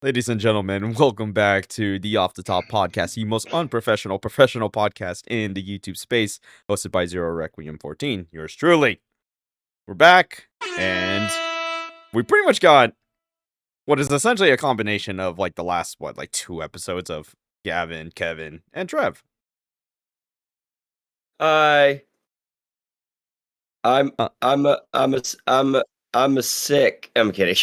Ladies and gentlemen, welcome back to the Off the Top podcast, the most unprofessional professional podcast in the YouTube space, hosted by Zero Requiem 14. Yours truly. We're back, and we pretty much got what is essentially a combination of like the last 2 episodes of Gavin, Kevin, and Trev. Hi. I'm Uh. I'm a I'm a s- I'm a sick. I'm kidding.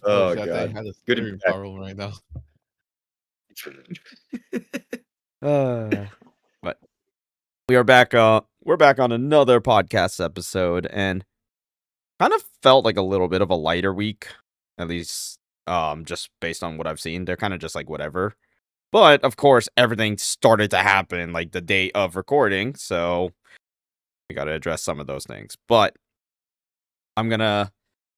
Oh shit, I think god. I had a Good to be steering back. problem right now. But we are back. We're back on another podcast episode, and kind of felt like a little bit of a lighter week, at least just based on what I've seen. They're kind of just like whatever. But of course, everything started to happen like the day of recording, so we got to address some of those things. But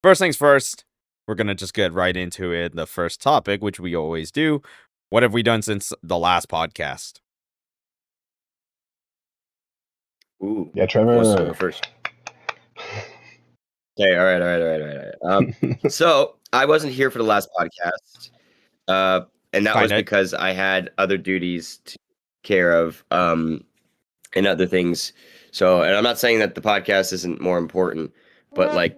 first things first, we're gonna just get right into it. The first topic, which we always do. What have we done since the last podcast? Ooh. Yeah, Who wants to go Trevor. first? Okay, all right. So I wasn't here for the last podcast. And that was Kinda. because I had other duties to take care of and other things. So, and I'm not saying that the podcast isn't more important, but like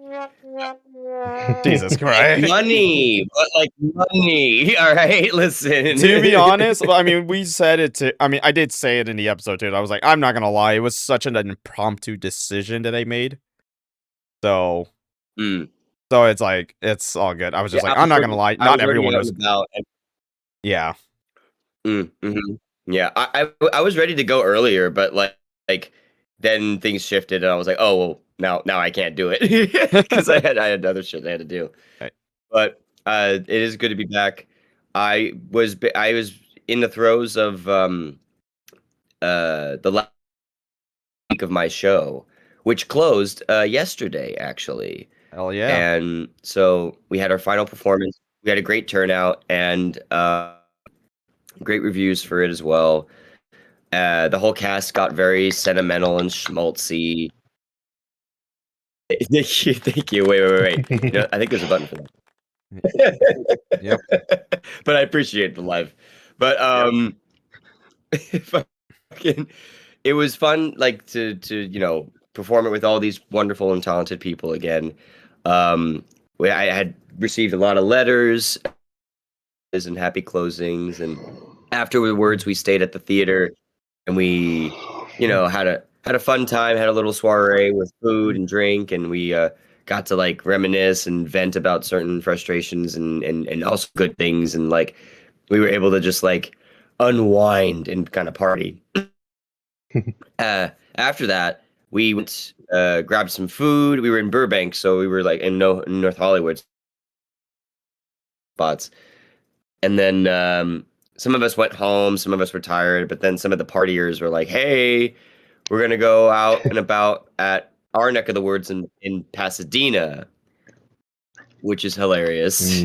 Jesus Christ. money, but like money. All right, listen. To be honest, I mean, we said it to. I mean, I did say it in the episode too. I was like, I'm not gonna lie, it was such an impromptu decision that I made. So, so it's like it's all good. I was just like, I'm not gonna lie, not everyone was. Yeah. Mm-hmm. Yeah, I was ready to go earlier, but like then things shifted, and I was like, oh well, now I can't do it because I had other shit I had to do. Right. But it is good to be back. I was in the throes of the last week of my show, which closed yesterday actually. Hell yeah. And so we had our final performance. We had a great turnout and great reviews for it as well. The whole cast got very sentimental and schmaltzy. Thank you. Wait. You know, I think there's a button for that. Yep. But I appreciate the live. But it was fun, like to perform it with all these wonderful and talented people again. I had received a lot of letters and happy closings, and afterwards we stayed at the theater and we had a fun time, had a little soiree with food and drink, and we got to like reminisce and vent about certain frustrations and also good things, and like we were able to just like unwind and kind of party. After that we went grabbed some food. We were in Burbank, so we were like in North Hollywood spots. And then some of us went home, some of us were tired, but then some of the partiers were like, hey, we're going to go out and about at our neck of the woods in Pasadena, which is hilarious.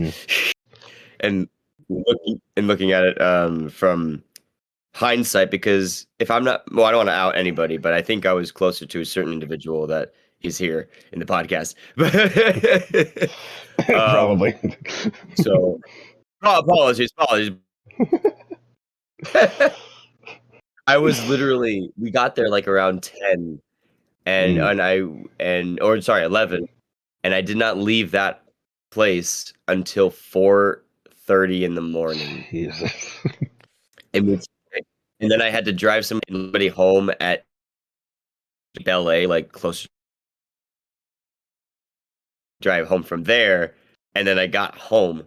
And looking at it from hindsight, because if I'm not, well, I don't want to out anybody, but I think I was closer to a certain individual that he's here in the podcast. Probably. So, apologies. I was literally, we got there like around 10 and 11, and I did not leave that place until 4:30 in the morning. Jesus. And then I had to drive somebody home at LA, like close. Drive home from there, and then I got home.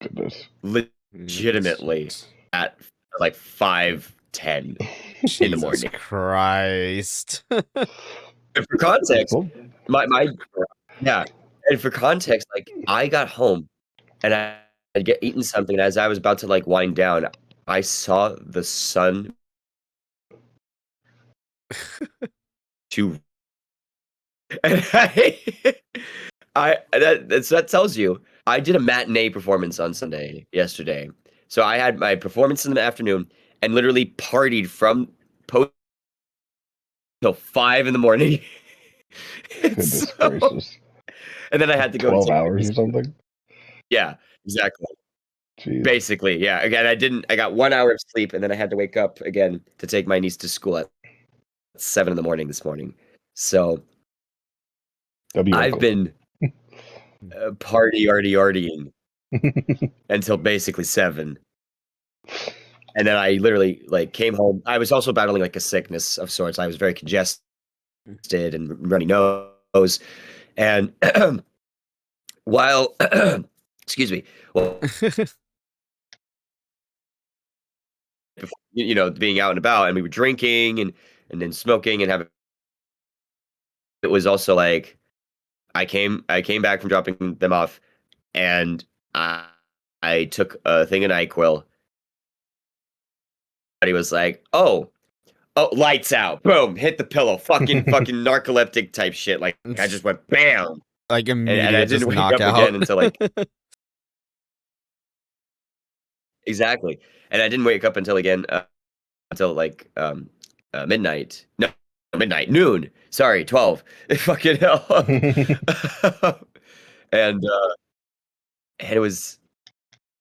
Goodness. Legitimately at like 5:10 in the morning. Jesus Christ. And for context, and for context, like I got home and I had eaten something, and as I was about to like wind down, I saw the sun and that tells you I did a matinee performance on Sunday yesterday. So I had my performance in the afternoon and literally partied from post till 5 in the morning. Goodness gracious. And then I had to go 12 take my hours niece. or something? Yeah, exactly. Jeez. Basically, yeah. Again, I got 1 hour of sleep, and then I had to wake up again to take my niece to school at 7 in the morning this morning. So W I've uncle. been partying until basically 7. And then I literally like came home. I was also battling like a sickness of sorts. I was very congested and runny nose. And while excuse me, well, being out and about, and we were drinking and then smoking and having. It was also like I came back from dropping them off, and I I took a thing of NyQuil. But he was like, oh, lights out, boom, hit the pillow, fucking narcoleptic type shit. Like I just went bam, Like and I immediate just didn't wake up knockout. again until like exactly, and I didn't wake up until again until like midnight. No, midnight, noon. Sorry, 12. Fucking hell. and and it was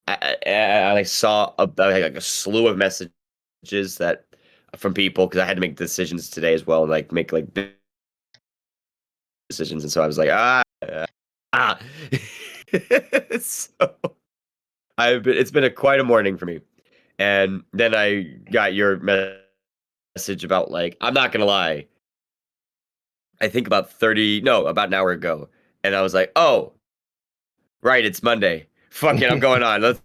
I saw like a slew of messages that from people because I had to make decisions today as well and like make like big decisions, and so I was like ah. So it's been quite a morning for me, and then I got your message about like I'm not gonna lie. I think about an hour ago, and I was like, oh right, it's Monday. Fuck it, I'm going on. Let's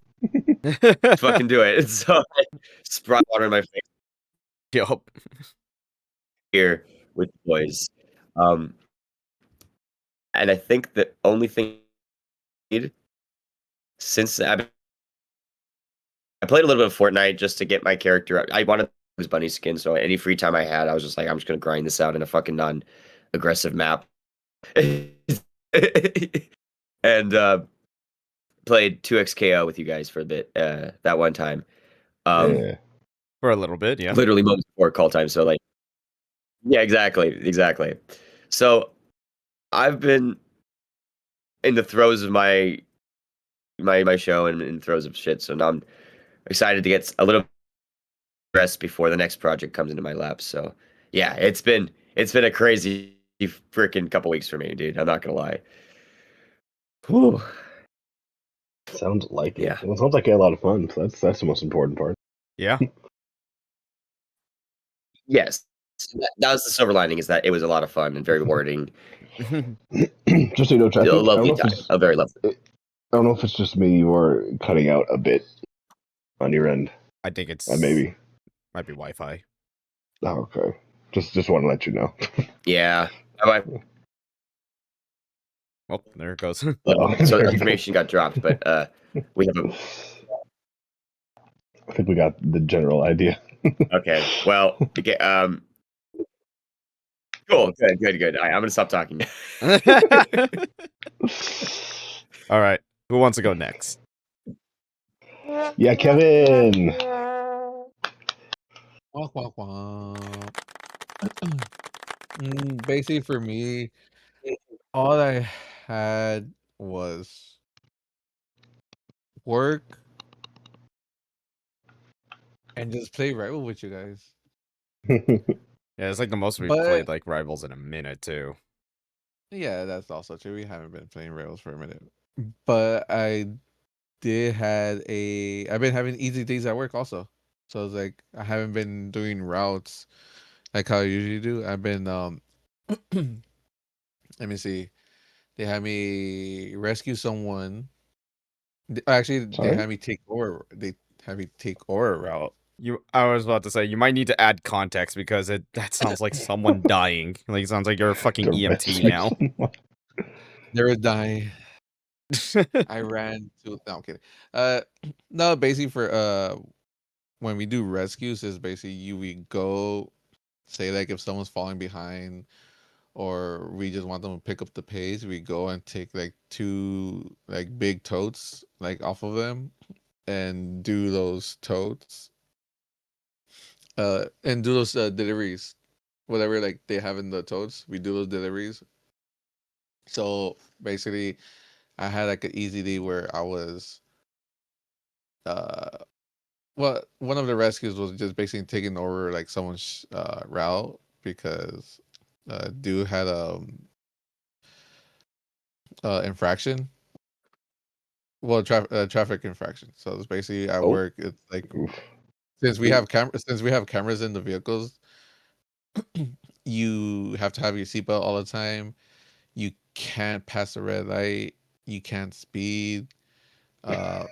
fucking do it. And so I just brought water in my face Yup. here with the boys. Um, and I think the only thing I need since I played a little bit of Fortnite just to get my character up. I wanted his bunny skin, so any free time I had, I was just like, I'm just gonna grind this out in a fucking non-aggressive map. And played 2xKO with you guys for a bit that one time. Yeah. For a little bit, yeah. Literally moments before call time. So like, yeah, exactly. So I've been in the throes of my show and in throes of shit. So now I'm excited to get a little rest before the next project comes into my lap. So yeah, it's been a crazy freaking couple weeks for me, dude. I'm not gonna lie. Whew. Sounds like it. Yeah. Well, it sounds like you had a lot of fun. So that's the most important part. Yeah. Yes. That was the silver lining is that it was a lot of fun and very rewarding. Just so you know, I A think lovely time. A very lovely. I don't know if it's just me you are cutting out a bit on your end. I think it's Maybe. might be Wi-Fi. Oh, okay. Just want to let you know. Yeah. Oh, there it goes. So information got dropped, but we have a I think we got the general idea. okay. Well, okay, cool, good. I'm gonna stop talking. All right. Who wants to go next? Yeah, Kevin. Wah, wah, wah. Basically, for me, all I had was work and just play Rival with you guys. Yeah, it's like the most we've But played like Rivals in a minute too. yeah, that's also true. We haven't been playing Rails for a minute. But I've been having easy days at work also. So it's like I haven't been doing routes like how I usually do. I've been let me see. They had me rescue someone. Actually, they Sorry? had me take Aura. They had me take Aura route. I was about to say you might need to add context because that sounds like someone dying. Like it sounds like you're a fucking To EMT rescue now. someone. They were dying. I ran to. No, I'm kidding. No, basically for when we do rescues is basically we go say like if someone's falling behind or we just want them to pick up the pace, we go and take like 2 like big totes like off of them and do those totes. And do those deliveries, whatever like they have in the totes. We do those deliveries, So basically, I had like an easy day where I was, uh, well, one of the rescues was just basically taking over like someone's route because dude had infraction. Well, traffic infraction. So it's basically at Oh. work. It's like Oof. since we have cameras in the vehicles, you have to have your seatbelt all the time. You can't pass a red light. You can't speed. Uh,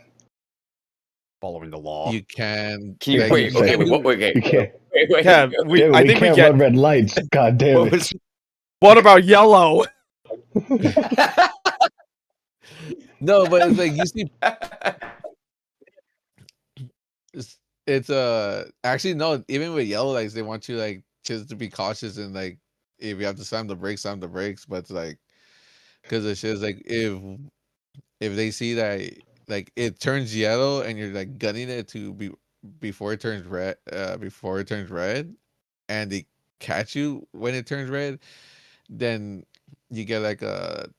Following the law. you can Can you like wait? you Okay, can't wait, do. okay, We can't. wait. Yeah, Damn, I we think we can't get. run red lights. God damn What it. was? What about yellow? No, but it's like you see, it's actually no. Even with yellow lights, they want you like just to be cautious and like if you have to slam the brakes, slam the brakes. But it's like because it's just like if they see that like it turns yellow and you're like gunning it to be before it turns red, and they catch you when it turns red, then you get like a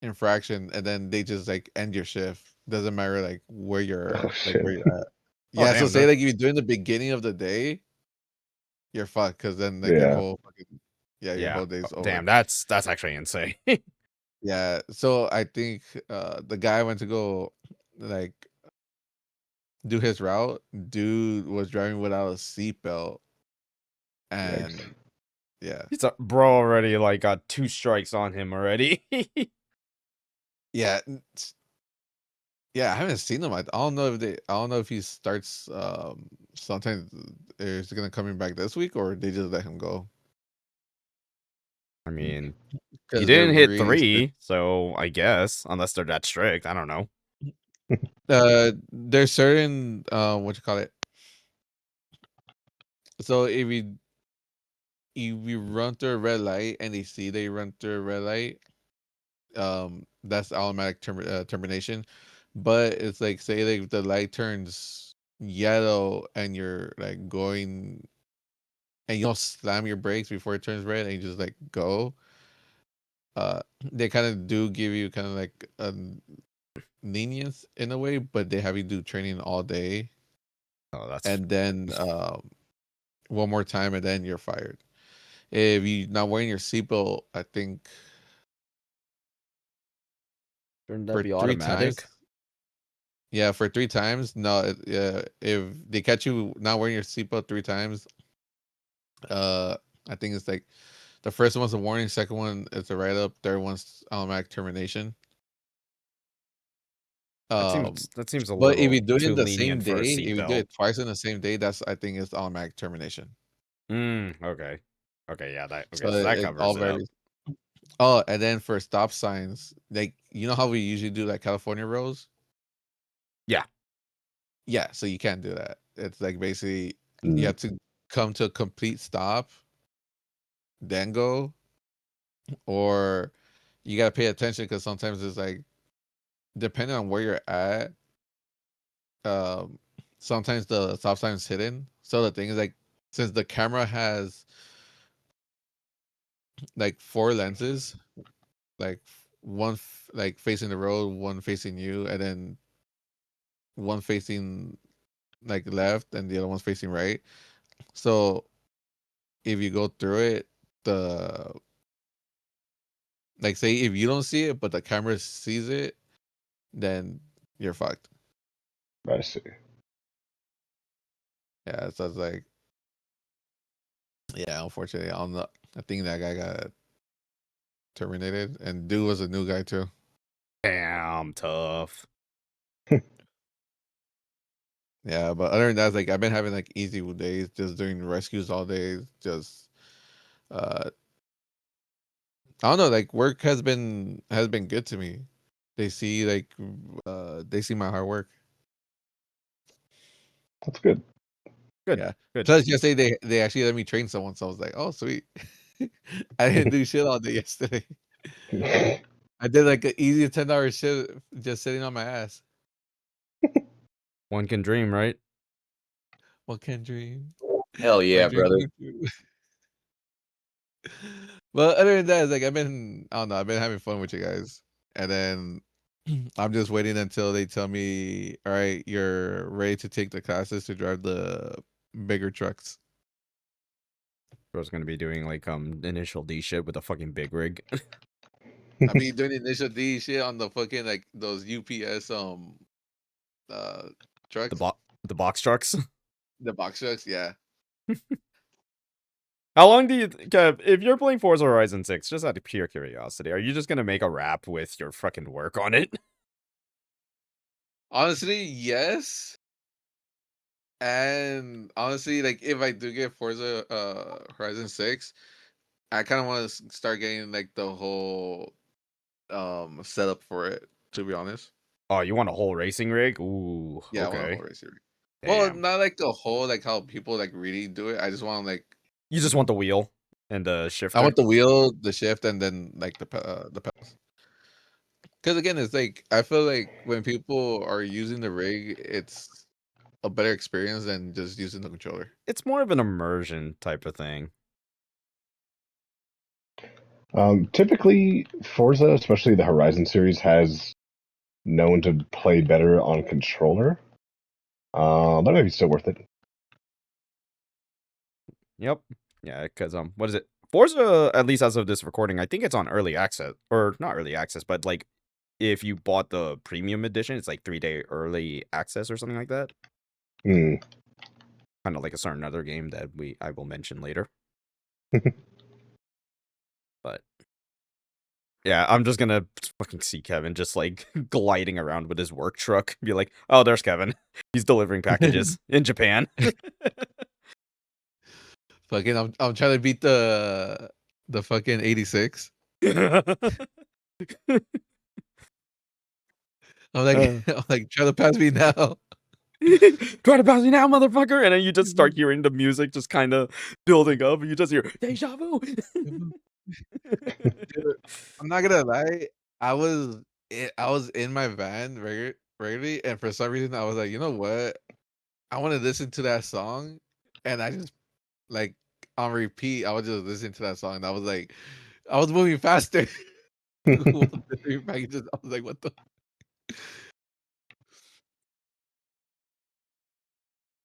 infraction, and then they just like end your shift. Doesn't matter like where Oh you're like shit. where you're at. Oh, Yeah, so damn. say like if you're doing the beginning of the day, you're fucked because then like your Yeah. whole fucking your whole day's over. Damn, that's actually insane. Yeah, so I think the guy went to go like do his route. Dude was driving without a seatbelt, Yikes. and yeah, Bro already like got 2 strikes on him already. yeah, yeah. I haven't seen him. I don't know if I don't know if he starts. Sometimes is he gonna coming back this week or they just let him go I mean, he because they're didn't hit really 3, so I guess unless they're that strict, I don't know. there's certain what you call it. So if you run through a red light and they see they run through a red light, that's automatic termination. But it's like say like the light turns yellow and you're like going and you don't slam your brakes before it turns red and you just like go. They kind of do give you kind of like a lenience in a way, but they have you do training all day Oh, that's and then one more time and then you're fired. If you're not wearing your seatbelt, I think shouldn't that for be 3 times. automatic? Yeah, for 3 times. No, if they catch you not wearing your seatbelt 3 times, uh, I think it's like the first one's a warning, second one is a write up, third one's automatic termination. That seems a But if you little do it too in the same lenient for a day, if you do seatbelt. it twice in the same day, that's I think it's automatic termination. Okay. Okay, yeah, So so that it all covers it up. varies. Oh, and then for stop signs, like you know how we usually do like California roads? Yeah. Yeah, so you can't do that. It's like basically you Mm. have to come to a complete stop, then go, or you gotta pay attention because sometimes it's like depending on where you're at, um, sometimes the stop sign is hidden. So the thing is like since the camera has like 4 lenses, like one like facing the road, one facing you, and then one facing like left and the other one's facing right. So if you go through it, the like say if you don't see it but the camera sees it, then you're fucked. I see. Yeah, so it's like yeah, unfortunately, I don't know. I think that guy got terminated, and dude was a new guy too. Damn tough. Yeah, but other than that, like I've been having like easy days, just doing rescues all day. Just uh, I don't know, like work has been good to me. They see like they see my hard work. That's good. Good. Yeah. Good. Plus, yesterday they actually let me train someone, so I was like, oh sweet. I didn't do shit all day yesterday. I did like an easy 10-hour shit just sitting on my ass. One can dream, right? What can dream? Hell My yeah, dream brother. came true. But other than that, it's like I don't know, I've been having fun with you guys, and then I'm just waiting until they tell me, all right, you're ready to take the classes to drive the bigger trucks. I was gonna be doing like initial D shit with a fucking big rig. I mean, doing the initial D shit on the fucking like those UPS uh the trucks, the box trucks. the box trucks, yeah. How long do you, Kev, if you're playing Forza Horizon 6, just out of pure curiosity, are you just gonna make a rap with your fucking work on it? Honestly, yes. And honestly, like if I do get Forza Horizon 6, I kind of want to start getting like the whole setup for it, to be honest. Oh, you want a whole racing rig? Ooh, Yeah, I want a whole okay. race series. Well, Damn. not like the whole like how people like really do it. I just want like You just want the wheel and the I shifter? want the wheel, the shift, and then like the pedals. Because again, it's like I feel like when people are using the rig, it's a better experience than just using the controller. It's more of an immersion type of thing. Typically, Forza, especially the Horizon series, has known to play better on controller. That might be still worth it. Yep. Yeah, because what is it? Forza, at least as of this recording, I think it's on early access, or not early access, but like if you bought the premium edition, it's like 3-day early access or something like that. Hmm. Kind of like a certain other game that I will mention later. But yeah, I'm just gonna fucking see Kevin just like gliding around with his work truck. Be like, oh, there's Kevin. He's delivering packages in Japan. Fucking, I'm trying to beat the fucking 86. I'm like, I'm like, try to pass me now. Try to pass me now, motherfucker! And then you just start hearing the music just kind of building up, and you just hear deja vu. Dude, I'm not gonna lie. I was in my van regularly, and for some reason, I was like, you know what? I want to listen to that song, and I just like on repeat. I was just listening to that song, and I was like, I was moving faster. While delivering packages. I was like, what the?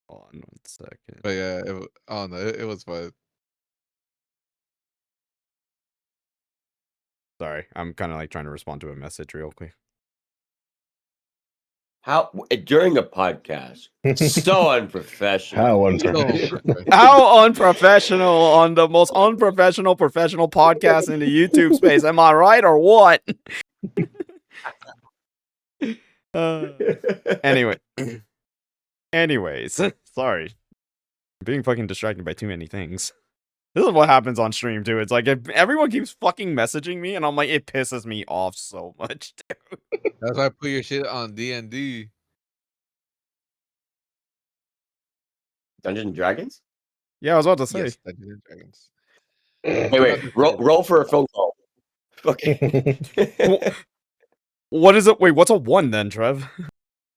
Hold on 1 second. But yeah, I don't know. It was fun. Sorry, I'm kind of like trying to respond to a message real quick. How during a podcast? So unprofessional. How So unprofessional. unprofessional. How unprofessional on the most unprofessional professional podcast in the YouTube space. Am I right or what? Anyway. Anyways. Sorry. I'm being fucking distracted by too many things. This is what happens on stream too. It's like if everyone keeps fucking messaging me and I'm like, it pisses me off so much. That's why I put your shit on D&D. Dungeons and Dragons? Yeah, I was about to say. Yes, Dungeons and Dragons. Hey, But wait, not the roll for a phone call. Okay. What is it? Wait, what's a 1 then, Trev?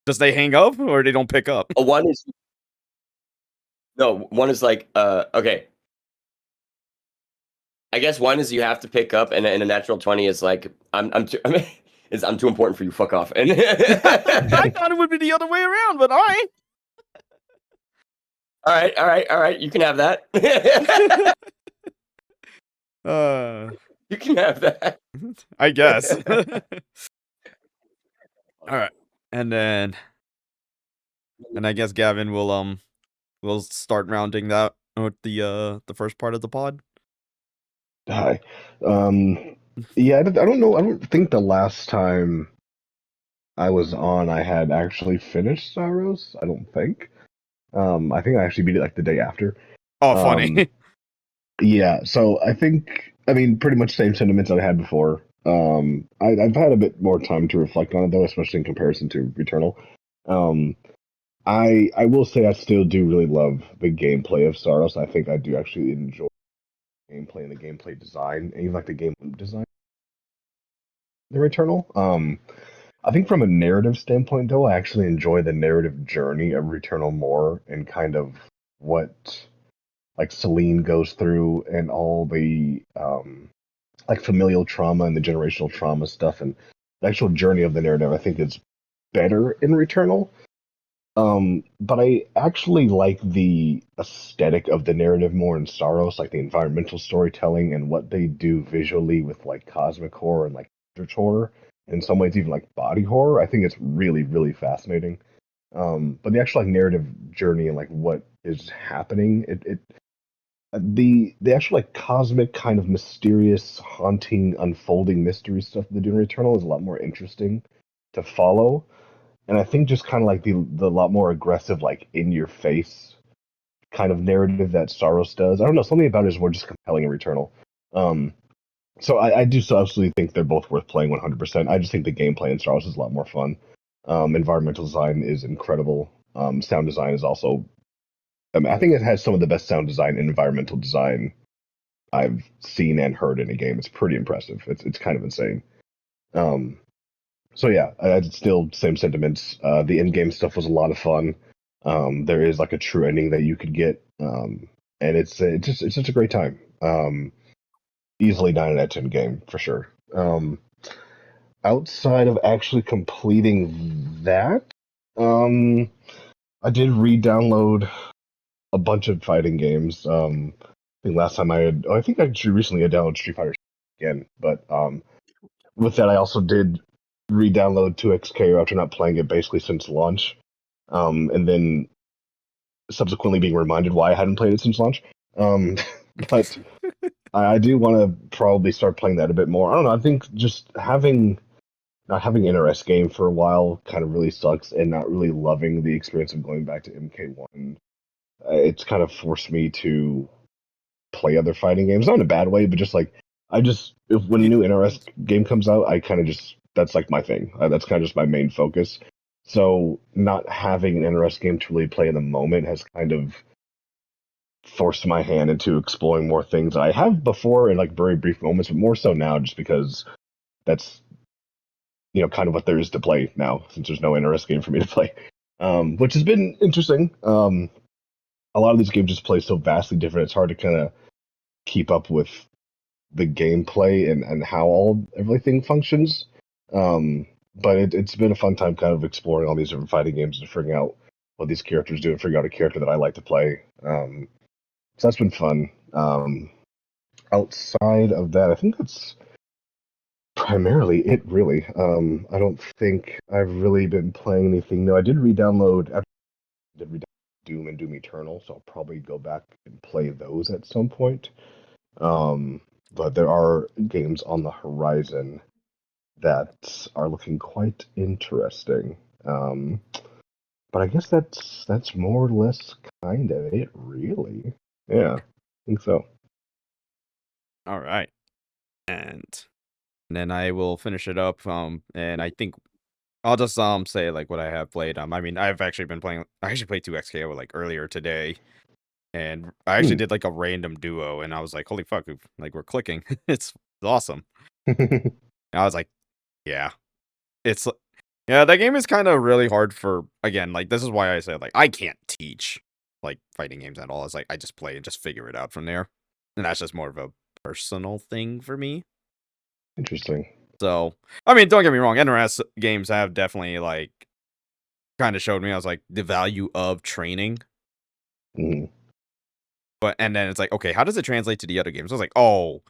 Does they hang up or they don't pick up? A one is no. One is like okay. I guess one is you have to pick up, and a natural 20 is like I'm too I'm too important for you. Fuck off. And I thought it would be the other way around, but all right. all right. You can have that. You can have that. I guess. All right, and I guess Gavin will start rounding that with the first part of the pod. Hi. Yeah, I don't know. I don't think the last time I was on, I had actually finished Saros. I don't think. I think I actually beat it like the day after. Oh, funny. Yeah, so I think, I mean, pretty much same sentiments I had before. I've had a bit more time to reflect on it though, especially in comparison to Returnal. Um, I will say I still do really love the gameplay of Saros. I think I do actually enjoy the gameplay and the gameplay design, and even like the game loop design. The Returnal. I think from a narrative standpoint, though, I actually enjoy the narrative journey of Returnal more and kind of what like Celine goes through and all the like familial trauma and the generational trauma stuff and the actual journey of the narrative, I think is better in Returnal. But I actually like the aesthetic of the narrative more in Saros, like the environmental storytelling and what they do visually with like cosmic horror and like church horror, and in some ways even like body horror. I think it's really, really fascinating. But the actual like narrative journey and like what is happening, the actual like cosmic kind of mysterious, haunting, unfolding mystery stuff they do in Returnal is a lot more interesting to follow. And I think just kind of like the lot more aggressive, like in your face kind of narrative that Saros does. I don't know, something about it is more just compelling in Returnal. Um, so I do so absolutely think they're both worth playing 100%. I just think the gameplay in Saros is a lot more fun. Environmental design is incredible. Sound design is also. I mean, I think it has some of the best sound design and environmental design I've seen and heard in a game. It's pretty impressive. It's kind of insane. Um, so yeah, I'd still same sentiments. The in-game stuff was a lot of fun. There is like a true ending that you could get, and it's such a great time. Easily 9 out of 10 game for sure. Outside of actually completing that, I did re-download a bunch of fighting games. I think last time I think I actually recently had downloaded Street Fighter again, but with that I also did re-download 2XK after not playing it basically since launch, and then subsequently being reminded why I hadn't played it since launch. But I do want to probably start playing that a bit more. I don't know. I think just having not having an NRS game for a while kind of really sucks, and not really loving the experience of going back to MK1. It's kind of forced me to play other fighting games, not in a bad way, but just like if when a new NRS game comes out, I kind of just that's like my thing. That's kind of just my main focus. So not having an NRS game to really play in the moment has kind of forced my hand into exploring more things I have before in like very brief moments, but more so now just because that's kind of what there is to play now since there's no NRS game for me to play, which has been interesting. A lot of these games just play so vastly different. It's hard to kind of keep up with the gameplay and how everything functions. But it's been a fun time kind of exploring all these different fighting games and figuring out what these characters do and figuring out a character that I like to play. So that's been fun. Outside of that, I think that's primarily it, really. I don't think I've really been playing anything new. I did re-download Doom and Doom Eternal, so I'll probably go back and play those at some point. But there are games on the horizon that are looking quite interesting. But I guess that's more or less kind of it, really. Yeah, I think so. All right. And then I will finish it up. And I think I'll just say like what I have played. I mean, I've actually been playing. I actually played 2XKO like earlier today, and I actually did like a random duo, and I was like, holy fuck, like we're clicking. It's awesome. And I was like, yeah, it's yeah, that game is kind of really hard for, again, like this is why I say like I can't teach like fighting games at all. It's like I just play and just figure it out from there, and that's just more of a personal thing for me. Interesting. So, I mean, don't get me wrong, NRS games have definitely like kind of showed me I was like the value of training. Mhm. But and then it's like, okay, how does it translate to the other games? I was like, oh,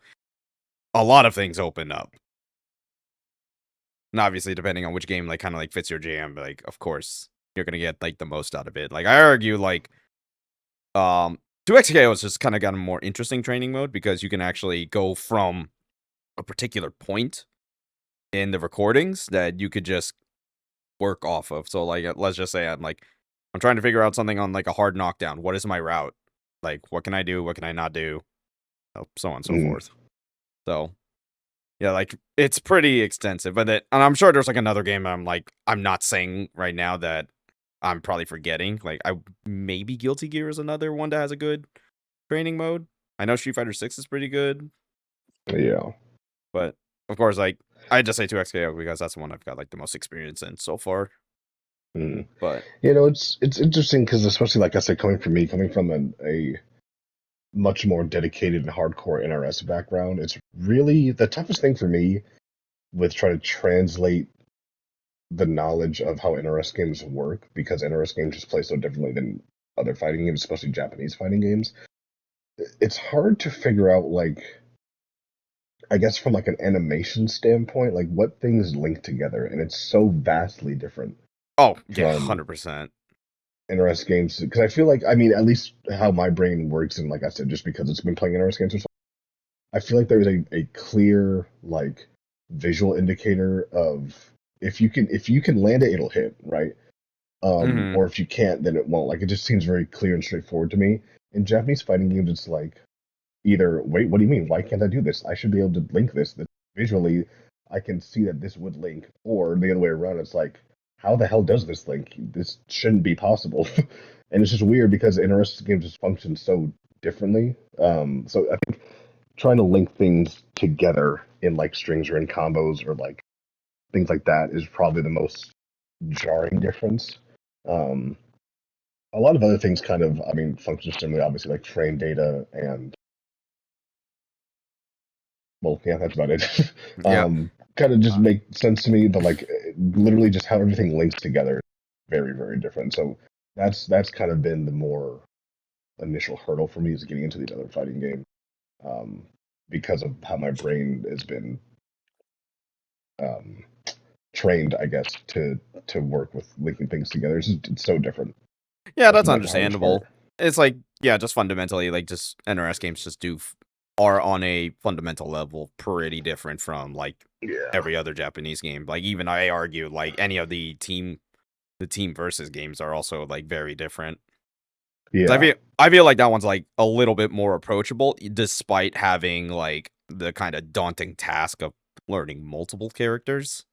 a lot of things open up. And obviously, depending on which game like kind of like fits your jam, like of course you're gonna get like the most out of it. Like I argue, like 2XKO has just kind of got a more interesting training mode because you can actually go from a particular point in the recordings that you could just work off of. So like let's just say I'm trying to figure out something on like a hard knockdown. What is my route? Like what can I do? What can I not do? So on and so forth. So yeah, like it's pretty extensive. But and I'm sure there's like another game I'm not saying right now that I'm probably forgetting. Like maybe Guilty Gear is another one that has a good training mode. I know Street Fighter 6 is pretty good. Yeah. But of course, like I just say 2XKO because that's the one I've got like the most experience in so far. But it's interesting because especially like I said, coming from me, coming from a much more dedicated and hardcore NRS background, it's really the toughest thing for me with trying to translate the knowledge of how NRS games work, because NRS games just play so differently than other fighting games, especially Japanese fighting games. It's hard to figure out, like, I guess from like an animation standpoint, like what things link together, and it's so vastly different Oh yeah, from 100%. NRS games. Because I feel like, I mean, at least how my brain works, and like I said, just because it's been playing NRS games for so, I feel like there's a clear like visual indicator of if you can land it, it'll hit, right? Hmm. Or if you can't, then it won't. Like it just seems very clear and straightforward to me. In Japanese fighting games, it's like either wait, what do you mean? Why can't I do this? I should be able to link this. That visually, I can see that this would link. Or the other way around, it's like, how the hell does this link? This shouldn't be possible. And it's just weird because interactive games just function so differently. So I think trying to link things together in like strings or in combos or like things like that is probably the most jarring difference. Um, a lot of other things kind of, I mean, function similarly, obviously, like frame data and well, yeah, that's about it. Yeah. Kind of just Uh, make sense to me, but like literally just how everything links together, is very, very different. So that's kind of been the more initial hurdle for me is getting into these other fighting games, um, because of how my brain has been um, trained, I guess, to work with linking things together. It's so different. yeah, That's that's been like the hardest part. understandable. It's like, yeah, just fundamentally, like, just NRS games just are on a fundamental level pretty different from like Yeah, every other Japanese game. Like, even I argue, like, any of the team versus games are also like very different. 'Cause yeah. I feel like that one's like a little bit more approachable, despite having like the kind of daunting task of learning multiple characters.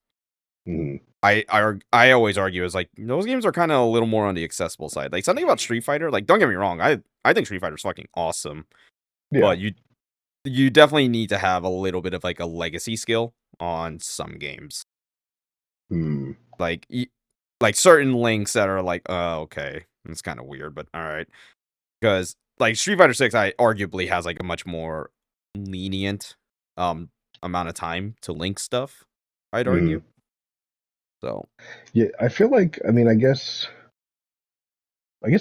Mhm. I always argue is like those games are kind of a little more on the accessible side. Like something about Street Fighter, like don't get me wrong, I think Street Fighter's fucking awesome, Yeah. but you definitely need to have a little bit of like a legacy skill on some games. Hmm. Like like certain links that are like, okay, it's kind of weird, but all right. Because like Street Fighter 6 I arguably has like a much more lenient um amount of time to link stuff, I'd Hmm. argue. So, Yeah, I feel like, I mean, I guess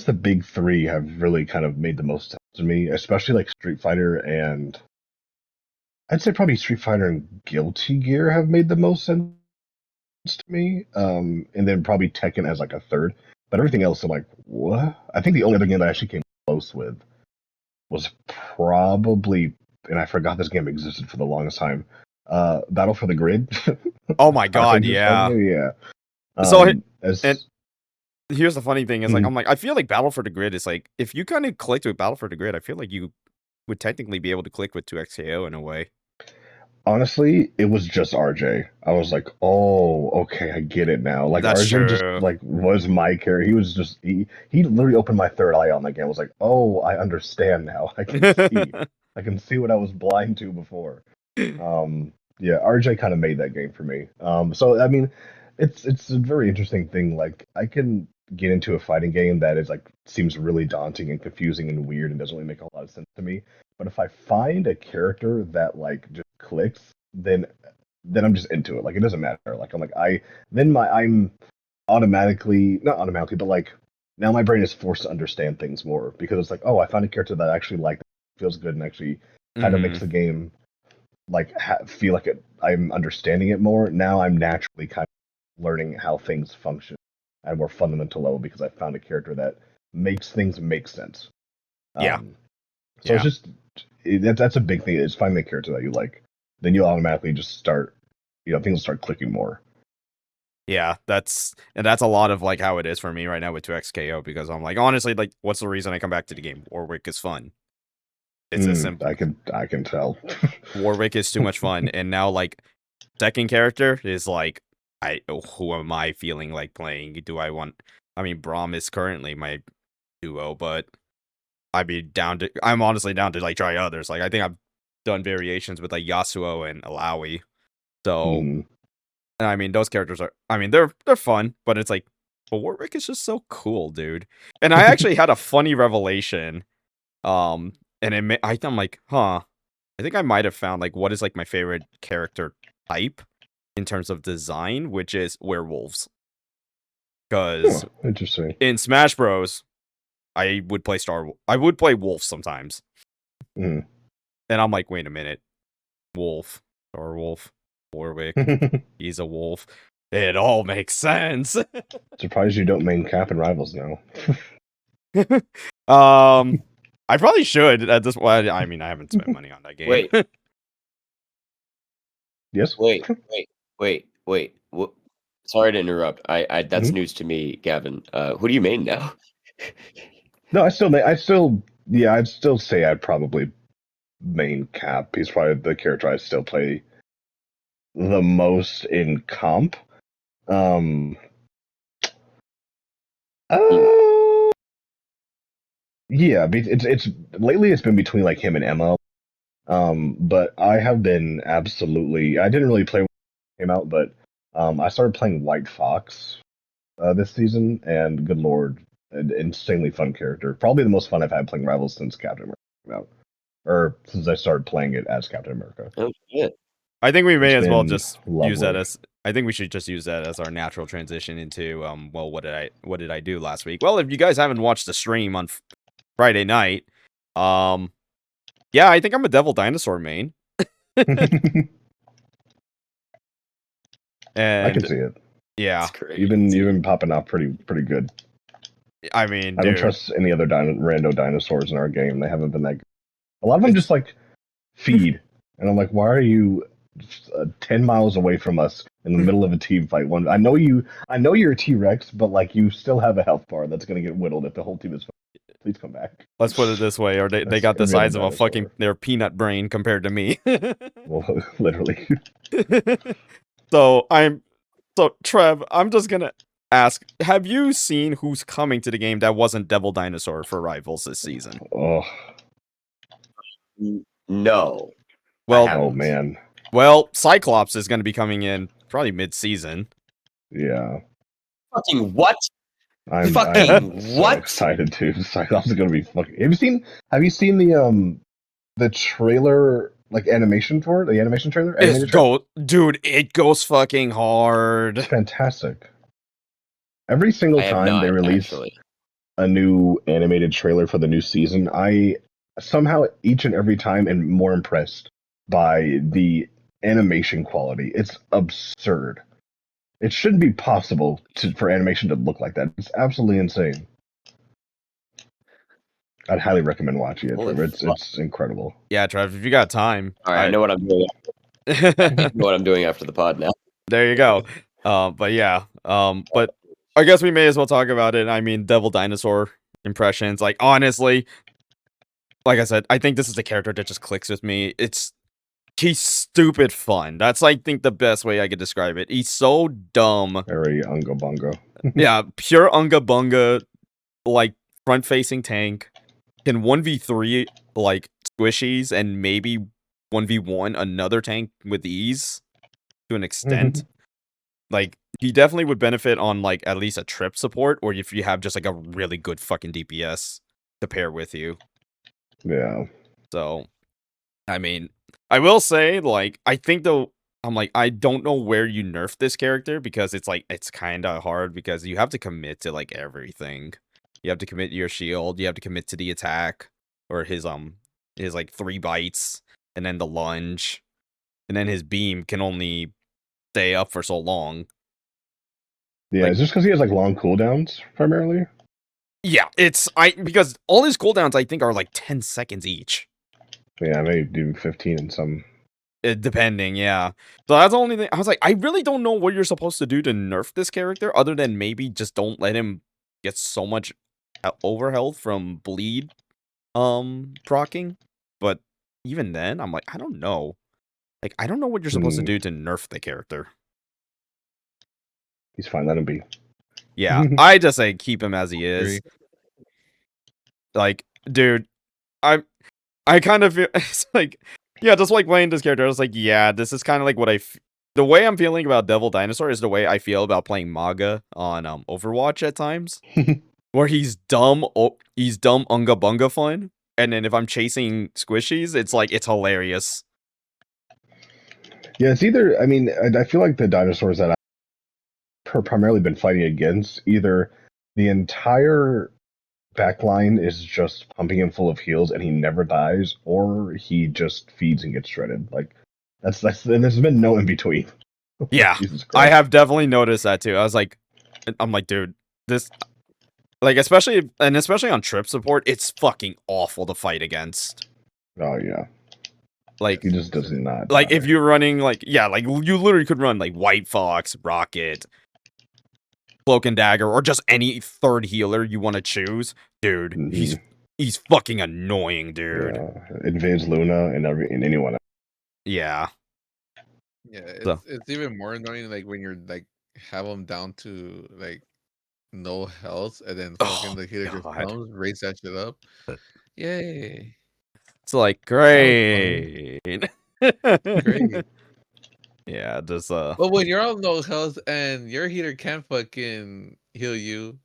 the big three have really kind of made the most sense to me, especially like Street Fighter and I'd say probably Street Fighter and Guilty Gear have made the most sense to me. And then probably Tekken as like a third. But everything else, I'm like, what? I think the only other game that I actually came close with was probably, and I forgot this game existed for the longest time. Battle for the Grid. oh my god, Arcade fighting yeah. game, yeah. So and As here's the funny thing is like mhm. I'm like I feel like Battle for the Grid is like if you kind of clicked with Battle for the Grid, I feel like you would technically be able to click with 2XKO in a way. Honestly, it was just RJ. I was like, "Oh, okay, I get it now." Like That's RJ just true. like was my character. He was just he literally opened my third eye on that game. I was like, "Oh, I understand now. I can see. I can see what I was blind to before." Yeah, RJ kind of made that game for me. So I mean, it's a very interesting thing. Like I can get into a fighting game that is like seems really daunting and confusing and weird and doesn't really make a lot of sense to me. But if I find a character that like just clicks, then I'm just into it. Like it doesn't matter. Like I'm like I then my I'm automatically not automatically, but like now my brain is forced to understand things more because it's like, oh, I found a character that I actually like, feels good, and actually kind of makes Hmm. the game like feel like I'm understanding it more. Now I'm naturally kind of learning how things function at a more fundamental level because I found a character that makes things make sense. Yeah. Um, so it's Yeah. just that's a big thing. Is finding a character that you like, then you automatically just start, things will start clicking more. Yeah, that's a lot of like how it is for me right now with 2XKO because I'm like honestly like what's the reason I come back to the game? Warwick is fun. It's as simple. I can tell. Warwick is too much fun, and now like second character is like who am I feeling like playing? Do I want? I mean, Braum is currently my duo, but I'm honestly down to like try others. Like I think I've done variations with like Yasuo and Alawi. So Mhm. and I mean those characters are I mean they're fun, but it's like but Warwick is just so cool, dude. And I actually had a funny revelation. Um and I'm like, huh. I think I might have found like what is like my favorite character type in terms of design, which is werewolves. Because Interesting. in Smash Bros, I would play wolf sometimes, Mm. and I'm like, wait a minute, wolf, Star Wolf, Warwick, he's a wolf. It all makes sense. Surprised you don't main cap in Rivals now. I probably should at this point. I mean, I haven't spent money on that game. Wait. Yes. Wait. Sorry to interrupt. I that's Mhm. news to me, Gavin. Who do you main now? No, I'd still say I'd probably main cap. He's probably the character I still play the most in comp. Um, yeah, it's lately it's been between like him and Emma. But I have been absolutely. I didn't really play when it came out, but I started playing White Fox this season, and good lord, an insanely fun character. Probably the most fun I've had playing Rivals since Captain America came out, or since I started playing it as Captain America. Oh shit. I think we may It's as well been just use that lovely. as. I think we should just use that as our natural transition into well, what did I do last week? Well, if you guys haven't watched the stream on Friday night, yeah, I think I'm a Devil Dinosaur main. I can And see it. yeah, That's great. You've been popping off pretty good. I mean, I don't dude, trust any other rando dinosaurs in our game. They haven't been that good. A lot of them It's- just like feed, and I'm like, why are you 10 miles away from us in the middle of a team fight? I know you're a T-Rex, but like you still have a health bar that's gonna get whittled if the whole team is. Please come back. let's put it this way, or they That's got the every other size of a dinosaur. fucking their peanut brain compared to me. Well, literally. So Trev, I'm just gonna ask: have you seen who's coming to the game that wasn't Devil Dinosaur for Rivals this season? Oh, No. Well, haven't. oh man. Well, Cyclops is gonna be coming in probably mid-season. Yeah. Fucking what? I'm Fucking so what? excited too. Cyclops is gonna be fucking. Have you seen the trailer, like animation for it? The animation trailer? Animated trailer? Dude, it goes fucking It's hard. fantastic. Every single I have time they not release actually. a new animated trailer for the new season, I somehow each and every time am more impressed by the animation quality. It's absurd. It shouldn't be possible for animation to look like that. It's absolutely insane. I'd highly recommend watching it. Holy Trevor. fuck. It's incredible. Yeah, Trev, if you got time. All right, I know what I'm doing. I know what I'm doing after the pod now. There you go. But yeah. But I guess we may as well talk about it. I mean, Devil Dinosaur impressions. Like, honestly, like I said, I think this is a character that just clicks with me. He's stupid fun. That's, I think, the best way I could describe it. He's so dumb. Very ungo bongo. Yeah, pure unga bunga, like front facing tank. Can 1v3 like squishies and maybe 1v1 another tank with ease to an extent. Like, he definitely would benefit on like at least a trip support, or if you have just like a really good fucking DPS to pair with you. Yeah. So, I mean, I will say, like, I think though, I'm like, I don't know where you nerf this character, because it's like, it's kind of hard because you have to commit to like everything. You have to commit to your shield, you have to commit to the attack, or his like 3 bites, and then the lunge, and then his beam can only stay up for so long. Yeah, Like- it's just because he has like long cooldowns primarily. Yeah, because all his cooldowns I think are like 10 seconds each. Yeah, maybe do 15 in some. Depending, yeah. So that's the only thing. I was like, I really don't know what you're supposed to do to nerf this character, other than maybe just don't let him get so much overhealth from bleed procking. But even then, I'm like, I don't know. Like, I don't know what you're supposed to do to nerf the character. He's fine. Let him be. Yeah, I just say keep him as he is. Like, dude, I kind of feel it's like, yeah, just like playing this character. I was like, yeah, this is kind of like what the way I'm feeling about Devil Dinosaur is the way I feel about playing Maga on Overwatch at times, where he's dumb unga bunga fun, and then if I'm chasing squishies, it's hilarious. Yeah, it's either. I mean, I feel like the dinosaurs that I've primarily been fighting against, either the entire backline is just pumping him full of heals and he never dies, or he just feeds and gets shredded. Like that's and there's been no in between. Yeah, Jesus I Christ. have definitely noticed that too. I'm like, dude, this, like, especially on trip support, it's fucking awful to fight against. Oh yeah, Like, he just does not. like die. if you're running, like, yeah, like you literally could run like White Fox, Rocket, Cloak and Dagger, or just any third healer you want to choose, dude. Mhm. He's fucking annoying, dude. Yeah, Invades Luna and anyone. Yeah. Yeah, So it's even more annoying like when you're like have them down to like no health, and then fucking oh the healer just god, comes, raise that shit up. Yay! it's like That was fun. great. Great. Yeah, just But when you're on no health and your healer can't fucking heal you,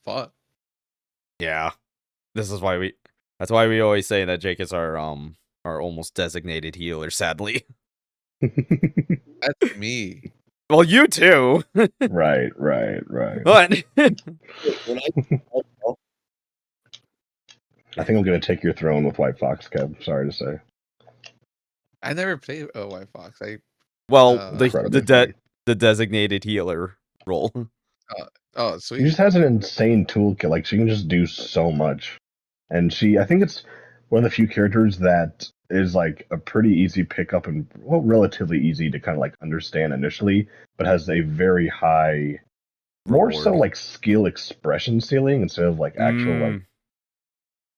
fuck. yeah. This is why that's why we always say that Jake is our almost designated healer, sadly. That's me. Well, you too. Right. But When I think I'm gonna take your throne with White Fox, Kev. Sorry to say. I never played White Fox. well, Incredibly fun. the designated healer role. Oh She sweet. just has an insane toolkit. Like she can just do so much, and I think it's one of the few characters that is like a pretty easy pickup and relatively easy to kind of like understand initially, but has a very high, more so Reward. like skill expression ceiling instead of like actual like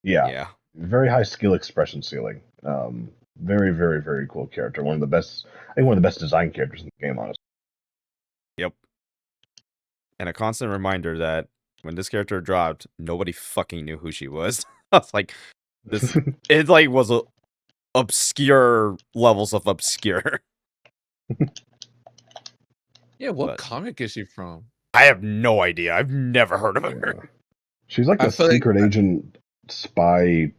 Yeah. very high skill expression ceiling. Very very very cool character. One of the best. I think one of the best design characters in the game, honestly. Yep. And a constant reminder that when this character dropped, nobody fucking knew who she was. I was like, this it like was a obscure levels of obscure. Yeah, what But comic is she from? I have no idea. I've never heard of her. She's like I a feel like secret agent spy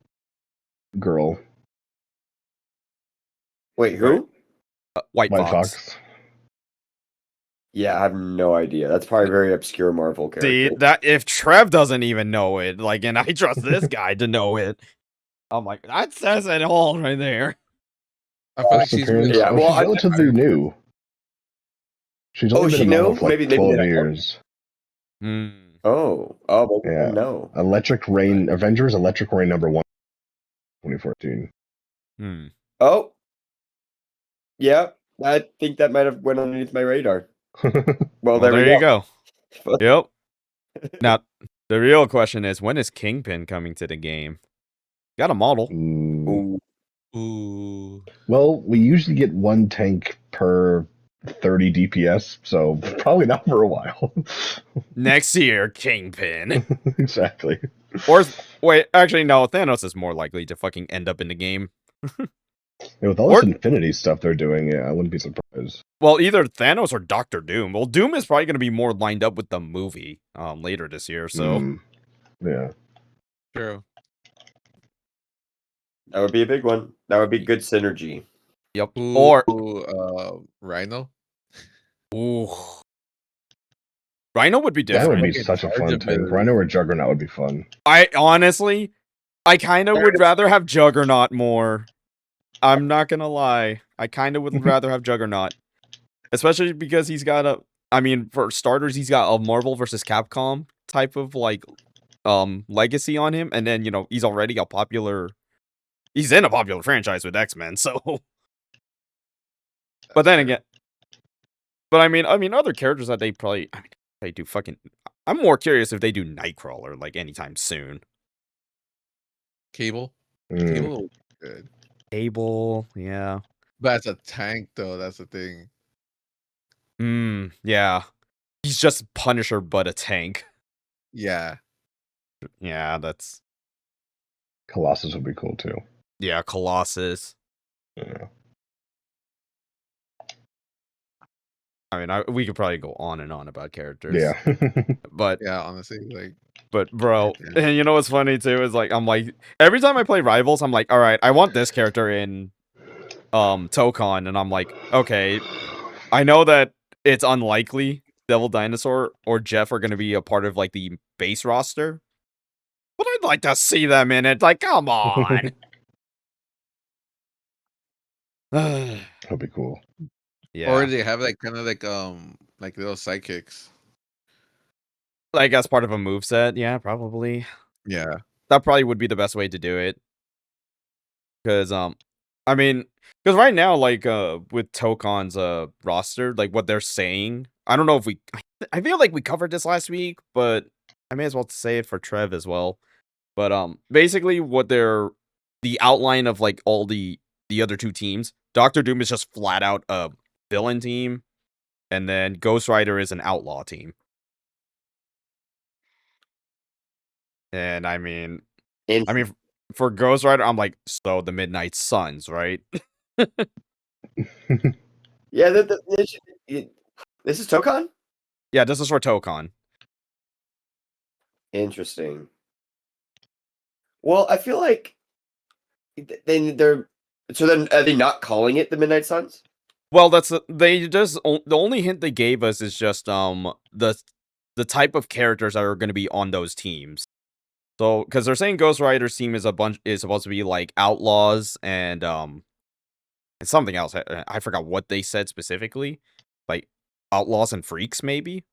girl. Wait, Right. who? White White Fox. Fox. Yeah, I have no idea. That's probably a very obscure Marvel See, character. that if Trev doesn't even know it, like, and I trust this guy to know it, I'm like, that says it all right there. I feel like First she's with appearance. Yeah, Oh, well, she's relatively new. She's Oh, only been she in Marvel knew? for like Maybe they 12 met. years. Hmm. Oh, maybe I Yeah. didn't know. Electric Rain, Avengers Electric Rain #1, 2014. Hmm. Oh, yeah. I think that might have went underneath my radar. Well, there we you go. Yep. Now, the real question is, when is Kingpin coming to the game? Got a model. Ooh. Ooh. Well, we usually get one tank per 30 DPS, so probably not for a while. Next year, Kingpin. Exactly. Or, wait, actually, no, Thanos is more likely to fucking end up in the game. Yeah, with all Or- this Infinity stuff they're doing, yeah, I wouldn't be surprised. Well, either Thanos or Doctor Doom. Well, Doom is probably going to be more lined up with the movie later this year, so. Yeah. True. That would be a big one. That would be good synergy. Yep. Ooh, Or Rhino. ooh, Rhino would be That would different. be Fucking such a charge fun tank. ability. Rhino or Juggernaut would be fun. I honestly, I kind of would rather have Juggernaut more. I'm not gonna lie. I kind of would rather have Juggernaut, especially because he's got a. I mean, for starters, he's got a Marvel versus Capcom type of like, legacy on him, and then he's already a popular. He's in a popular franchise with X-Men, so. But then again, I mean, other characters that they probably, they do fucking. I'm more curious if they do Nightcrawler like anytime soon. Cable. Mm. Cable was good. Cable, yeah. But as a tank though, that's the thing. Yeah. He's just Punisher, but a tank. Yeah. Yeah, that's. Colossus would be cool too. Yeah, Colossus. Yeah. I mean, we could probably go on and on about characters. Yeah. But Yeah, honestly, like But bro, Goddamn. and you know what's funny too is like I'm like every time I play Rivals, I'm like, all right, I want this character in Tokon, and I'm like, okay, I know that it's unlikely Devil Dinosaur or Jeff are gonna be a part of like the base roster, but I'd like to see them in it. Like, come on. That'd be cool. Or Yeah, they have like kind of like little sidekicks. like as part of a moveset, yeah, probably. Yeah. That probably would be the best way to do it. Because I mean, because right now, like with Tokon's roster, like what they're saying, I don't know if we, I feel like we covered this last week, but I may as well say it for Trev as well. But basically, what they're the outline of like all the other two teams. Doctor Doom is just flat out a villain team, and then Ghost Rider is an outlaw team. And I mean, for Ghost Rider, I'm like, so the Midnight Suns, right? Yeah, this is Tokon? Yeah, this is for Tokon. Interesting. Well, I feel like they're so then are they not calling it the Midnight Suns? Well, that's they just the only hint they gave us is just the type of characters that are going to be on those teams. So, because they're saying Ghost Rider's team is supposed to be like outlaws and something else. I forgot what they said specifically, like outlaws and freaks maybe.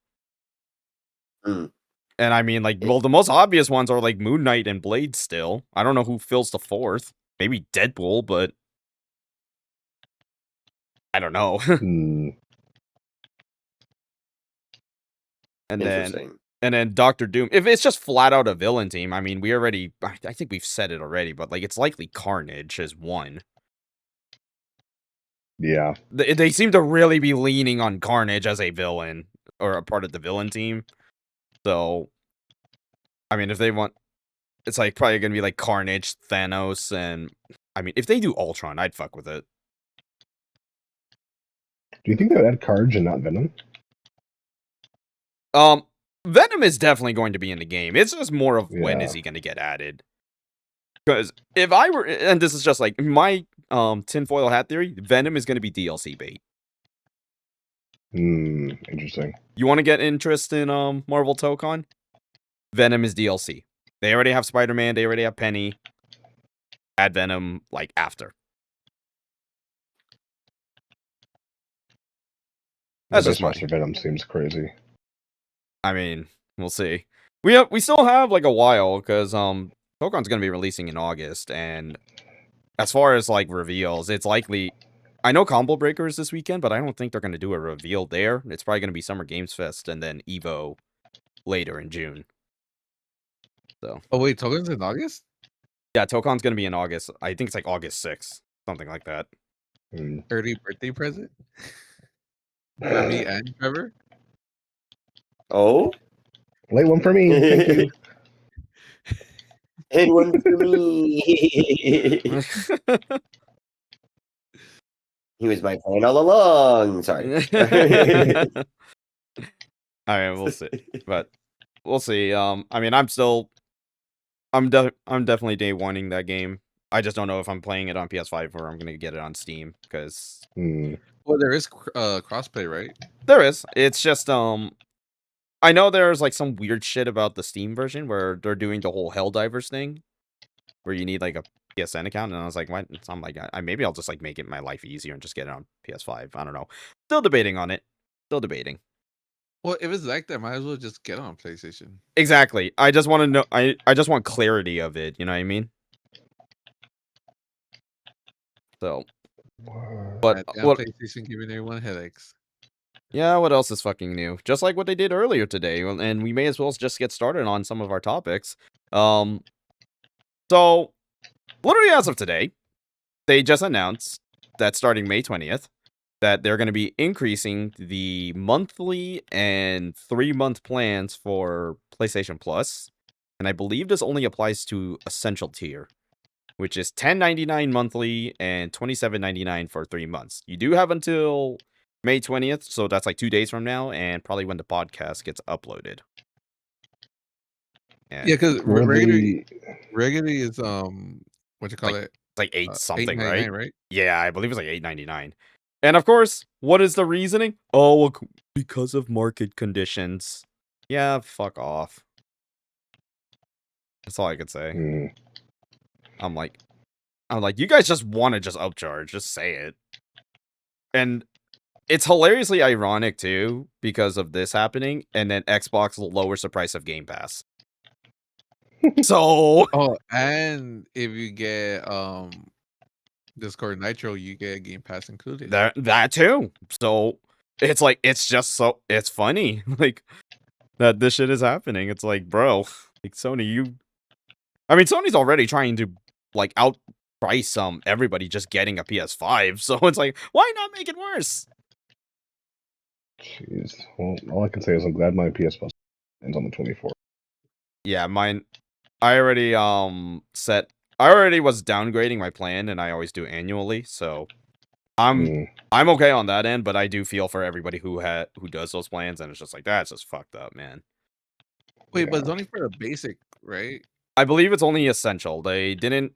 Mm. And I mean, like, well, the most obvious ones are like Moon Knight and Blade. Still, I don't know who fills the fourth. Maybe Deadpool, but I don't know. Mm, And Interesting. then Doctor Doom. If it's just flat out a villain team, I mean, I think we've said it already, but like it's likely Carnage is one. yeah. They seem to really be leaning on Carnage as a villain or a part of the villain team. So, I mean, if they want, it's like probably gonna be like Carnage, Thanos, and I mean, if they do Ultron, I'd fuck with it. Do you think they would add Carnage and not Venom? Venom is definitely going to be in the game. It's just more of when Yeah. is he going to get added. Because if I were, and this is just like my tinfoil hat theory, Venom is going to be DLC bait. Interesting. You want to get interest in Marvel Tokon? Venom is DLC. They already have Spider-Man. They already have Penny. Add Venom like after. That's The just Beastmaster Venom seems crazy. I mean, we'll see. We still have like a while because Pokemon's gonna be releasing in August, and as far as like reveals, it's likely. I know Combo Breaker is this weekend, but I don't think they're gonna do a reveal there. It's probably gonna be Summer Games Fest and then Evo later in June. So Oh wait, Token's in August? yeah, Tokon's gonna be in August. I think it's like August 6th, something like that. Mm. Early birthday present for me and Trevor. Oh, Late one for me. Thank you. and one for me. He was my plan all along. Sorry. All right, we'll see, but we'll see. I mean, I'm definitely day oneing that game. I just don't know if I'm playing it on PS5 or I'm gonna get it on Steam because Well, there is crossplay, right? there is. It's just I know there's like some weird shit about the Steam version where they're doing the whole Helldivers thing, where you need like a PSN account, and I was like, what? So I'm like, maybe I'll just like make it my life easier and just get it on PS5. I don't know. Still debating on it. Still debating. Well, if it's like that, might as well just get on PlayStation. Exactly. I just want to know. I just want clarity of it. You know what I mean? So, but what? PlayStation giving everyone headaches. Yeah, what else is fucking new? Just like what they did earlier today, and we may as well just get started on some of our topics. So literally as of today, they just announced that starting May 20th, that they're going to be increasing the monthly and 3-month plans for PlayStation Plus, and I believe this only applies to Essential Tier, which is $10.99 monthly and $27.99 for 3 months. You do have until May 20th, so that's like 2 days from now, and probably when the podcast gets uploaded. And Yeah, because Were the regularly is what you call Like, it? it's like 8 something, right? 8.99, right? Yeah, I believe it's like 8.99. And of course, what is the reasoning? Oh, well, because of market conditions. Yeah, fuck off. That's all I could say. hmm, I'm like, you guys just want to just upcharge, just say it. And it's hilariously ironic too, because of this happening, and then Xbox lowers the price of Game Pass. So Oh, and if you get Discord Nitro, you get Game Pass included. that too. So it's like it's funny, like that this shit is happening. It's like, bro, like Sony, Sony's already trying to like outprice everybody just getting a PS5. So it's like, why not make it worse? jeez. Well, all I can say is I'm glad my PS Plus ends on the 24th. Yeah, mine. I already I already was downgrading my plan, and I always do annually. So I'm Hmm. I'm okay on that end, but I do feel for everybody who does those plans, and it's just like that's just fucked up, man. Wait, but it's Yeah. only for the basic, right? I believe it's only essential. They didn't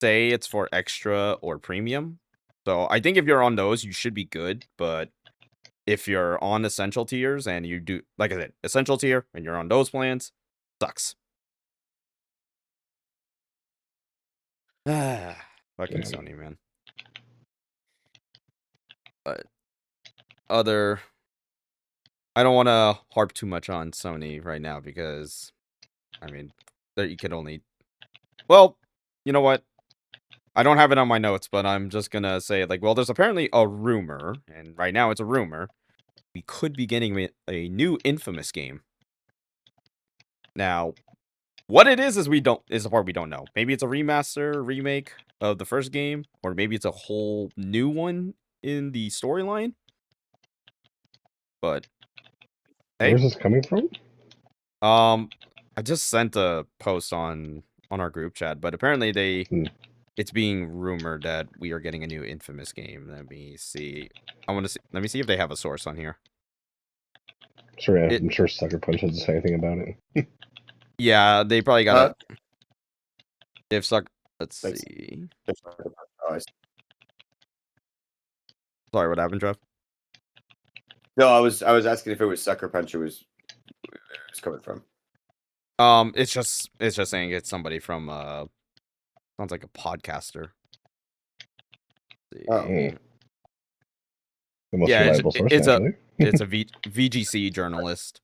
say it's for extra or premium. So I think if you're on those, you should be good. But if you're on essential tiers and you do, like I said, essential tier and you're on those plans, sucks. Fucking Yeah. Sony, man. But other, I don't want to harp too much on Sony right now because, there you could only, well, you know what? I don't have it on my notes, but I'm just gonna say, like, well, there's apparently a rumor, and right now it's a rumor. We could be getting a new Infamous game. Now, what it is is the part we don't know. Maybe it's a remaster, remake of the first game, or maybe it's a whole new one in the storyline. But hey, Where's this coming from? I just sent a post on our group chat, but apparently Hmm. it's being rumored that we are getting a new Infamous game. Let me see. Let me see if they have a source on here. Sure, yeah, I'm sure Sucker Punch doesn't say anything about it. Yeah, they probably got a. If suck. Let's Like- see. Oh, Sorry, what happened, Trev? no, I was asking if it was Sucker Punch where it was coming from. It's just saying it's somebody from sounds like a podcaster. Let's Oh. see. The most Yeah, reliable source, it's naturally. it's a VGC journalist.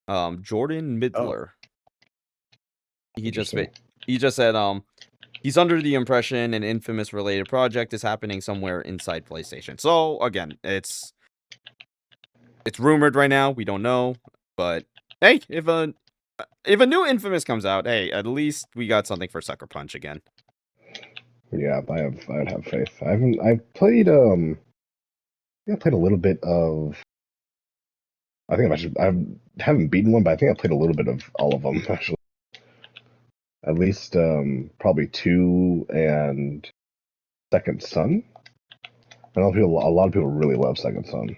Jordan Midler. He just said he's under the impression an Infamous related project is happening somewhere inside PlayStation. So again, it's rumored right now. We don't know, but hey, if a new Infamous comes out, hey, at least we got something for Sucker Punch again. Yeah, I would have faith. I've played I played a little bit of. I haven't beaten one, but I think I played a little bit of all of them actually. At least probably 2 and Second Son. I know a lot of people really love Second Son.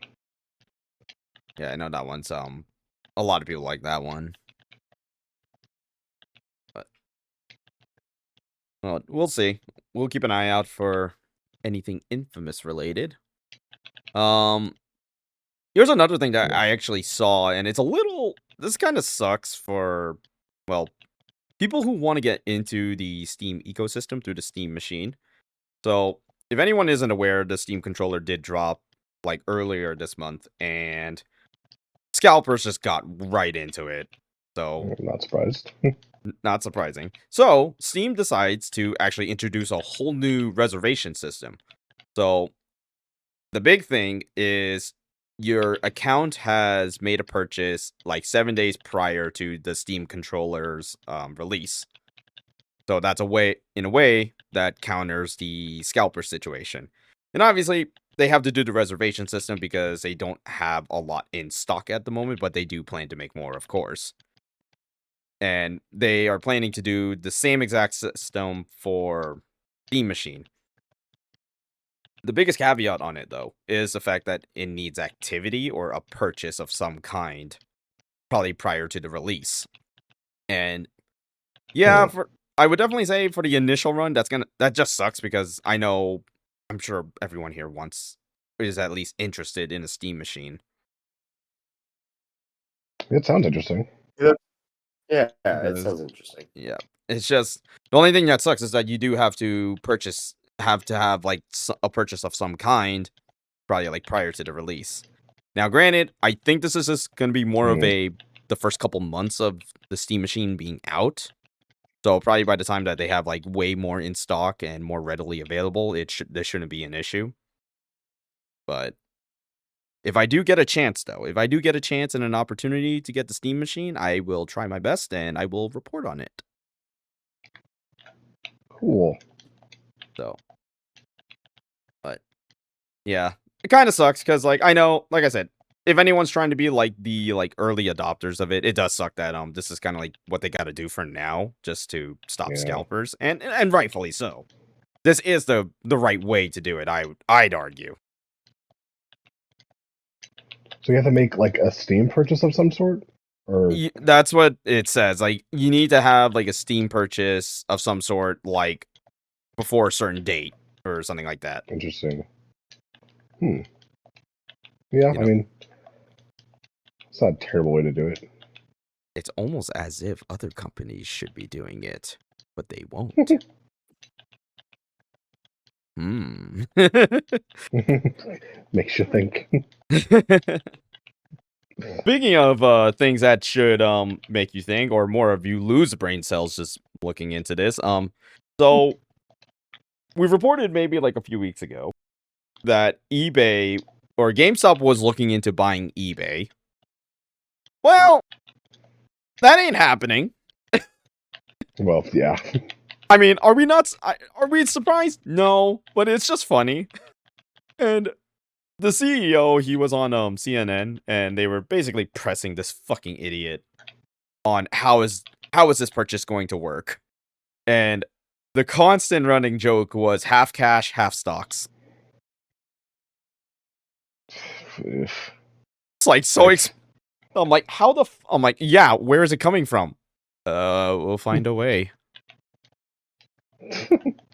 Yeah, I know that one's a lot of people like that one. But well, we'll see. We'll keep an eye out for anything Infamous related. Here's another thing that I actually saw, and this kind of sucks for, well, people who want to get into the Steam ecosystem through the Steam machine. So, if anyone isn't aware, the Steam controller did drop like earlier this month, and scalpers just got right into it. So, I'm not surprised. not surprising. So, Steam decides to actually introduce a whole new reservation system. So, the big thing is your account has made a purchase like 7 days prior to the Steam controller's release. So that's in a way that counters the scalper situation. And obviously, they have to do the reservation system because they don't have a lot in stock at the moment, but they do plan to make more, of course. And they are planning to do the same exact system for Steam Machine. The biggest caveat on it, though, is the fact that it needs activity or a purchase of some kind, probably prior to the release. And Yeah, I would definitely say for the initial run, that just sucks because I'm sure everyone here is at least interested in a Steam machine. It sounds interesting. Yeah, It it does. sounds interesting. Yeah, it's just the only thing that sucks is that you do have to have like a purchase of some kind, probably like prior to the release. Now, granted, I think this is just going to be more of the first couple months of the Steam machine being out. So probably by the time that they have like way more in stock and more readily available, this shouldn't be an issue. But if I do get a chance, though, if I do get a chance and an opportunity to get the Steam machine, I will try my best and I will report on it. Cool. So, but yeah, it kind of sucks because like I know, like I said, if anyone's trying to be like the early adopters of it, it does suck that this is kind of like what they got to do for now just to stop scalpers, and rightfully so. This is the right way to do it. I'd argue. So you have to make like a Steam purchase of some sort, or That's what it says. Like you need to have like a Steam purchase of some sort, like before a certain date or something like that. interesting. Yeah, I mean, it's not a terrible way to do it. It's almost as if other companies should be doing it, but they won't. Makes you think. Speaking of things that should make you think, or more of you lose brain cells just looking into this. So we reported maybe like a few weeks ago that eBay or GameStop was looking into buying eBay. Well, that ain't happening. Well, yeah. I mean, are we not? Are we surprised? No, but it's just funny. And the CEO, he was on CNN, and they were basically pressing this fucking idiot on how is this purchase going to work, and the constant running joke was half cash, half stocks. It's like so. I'm like, how the? I'm like, yeah. Where is it coming from? We'll find a way.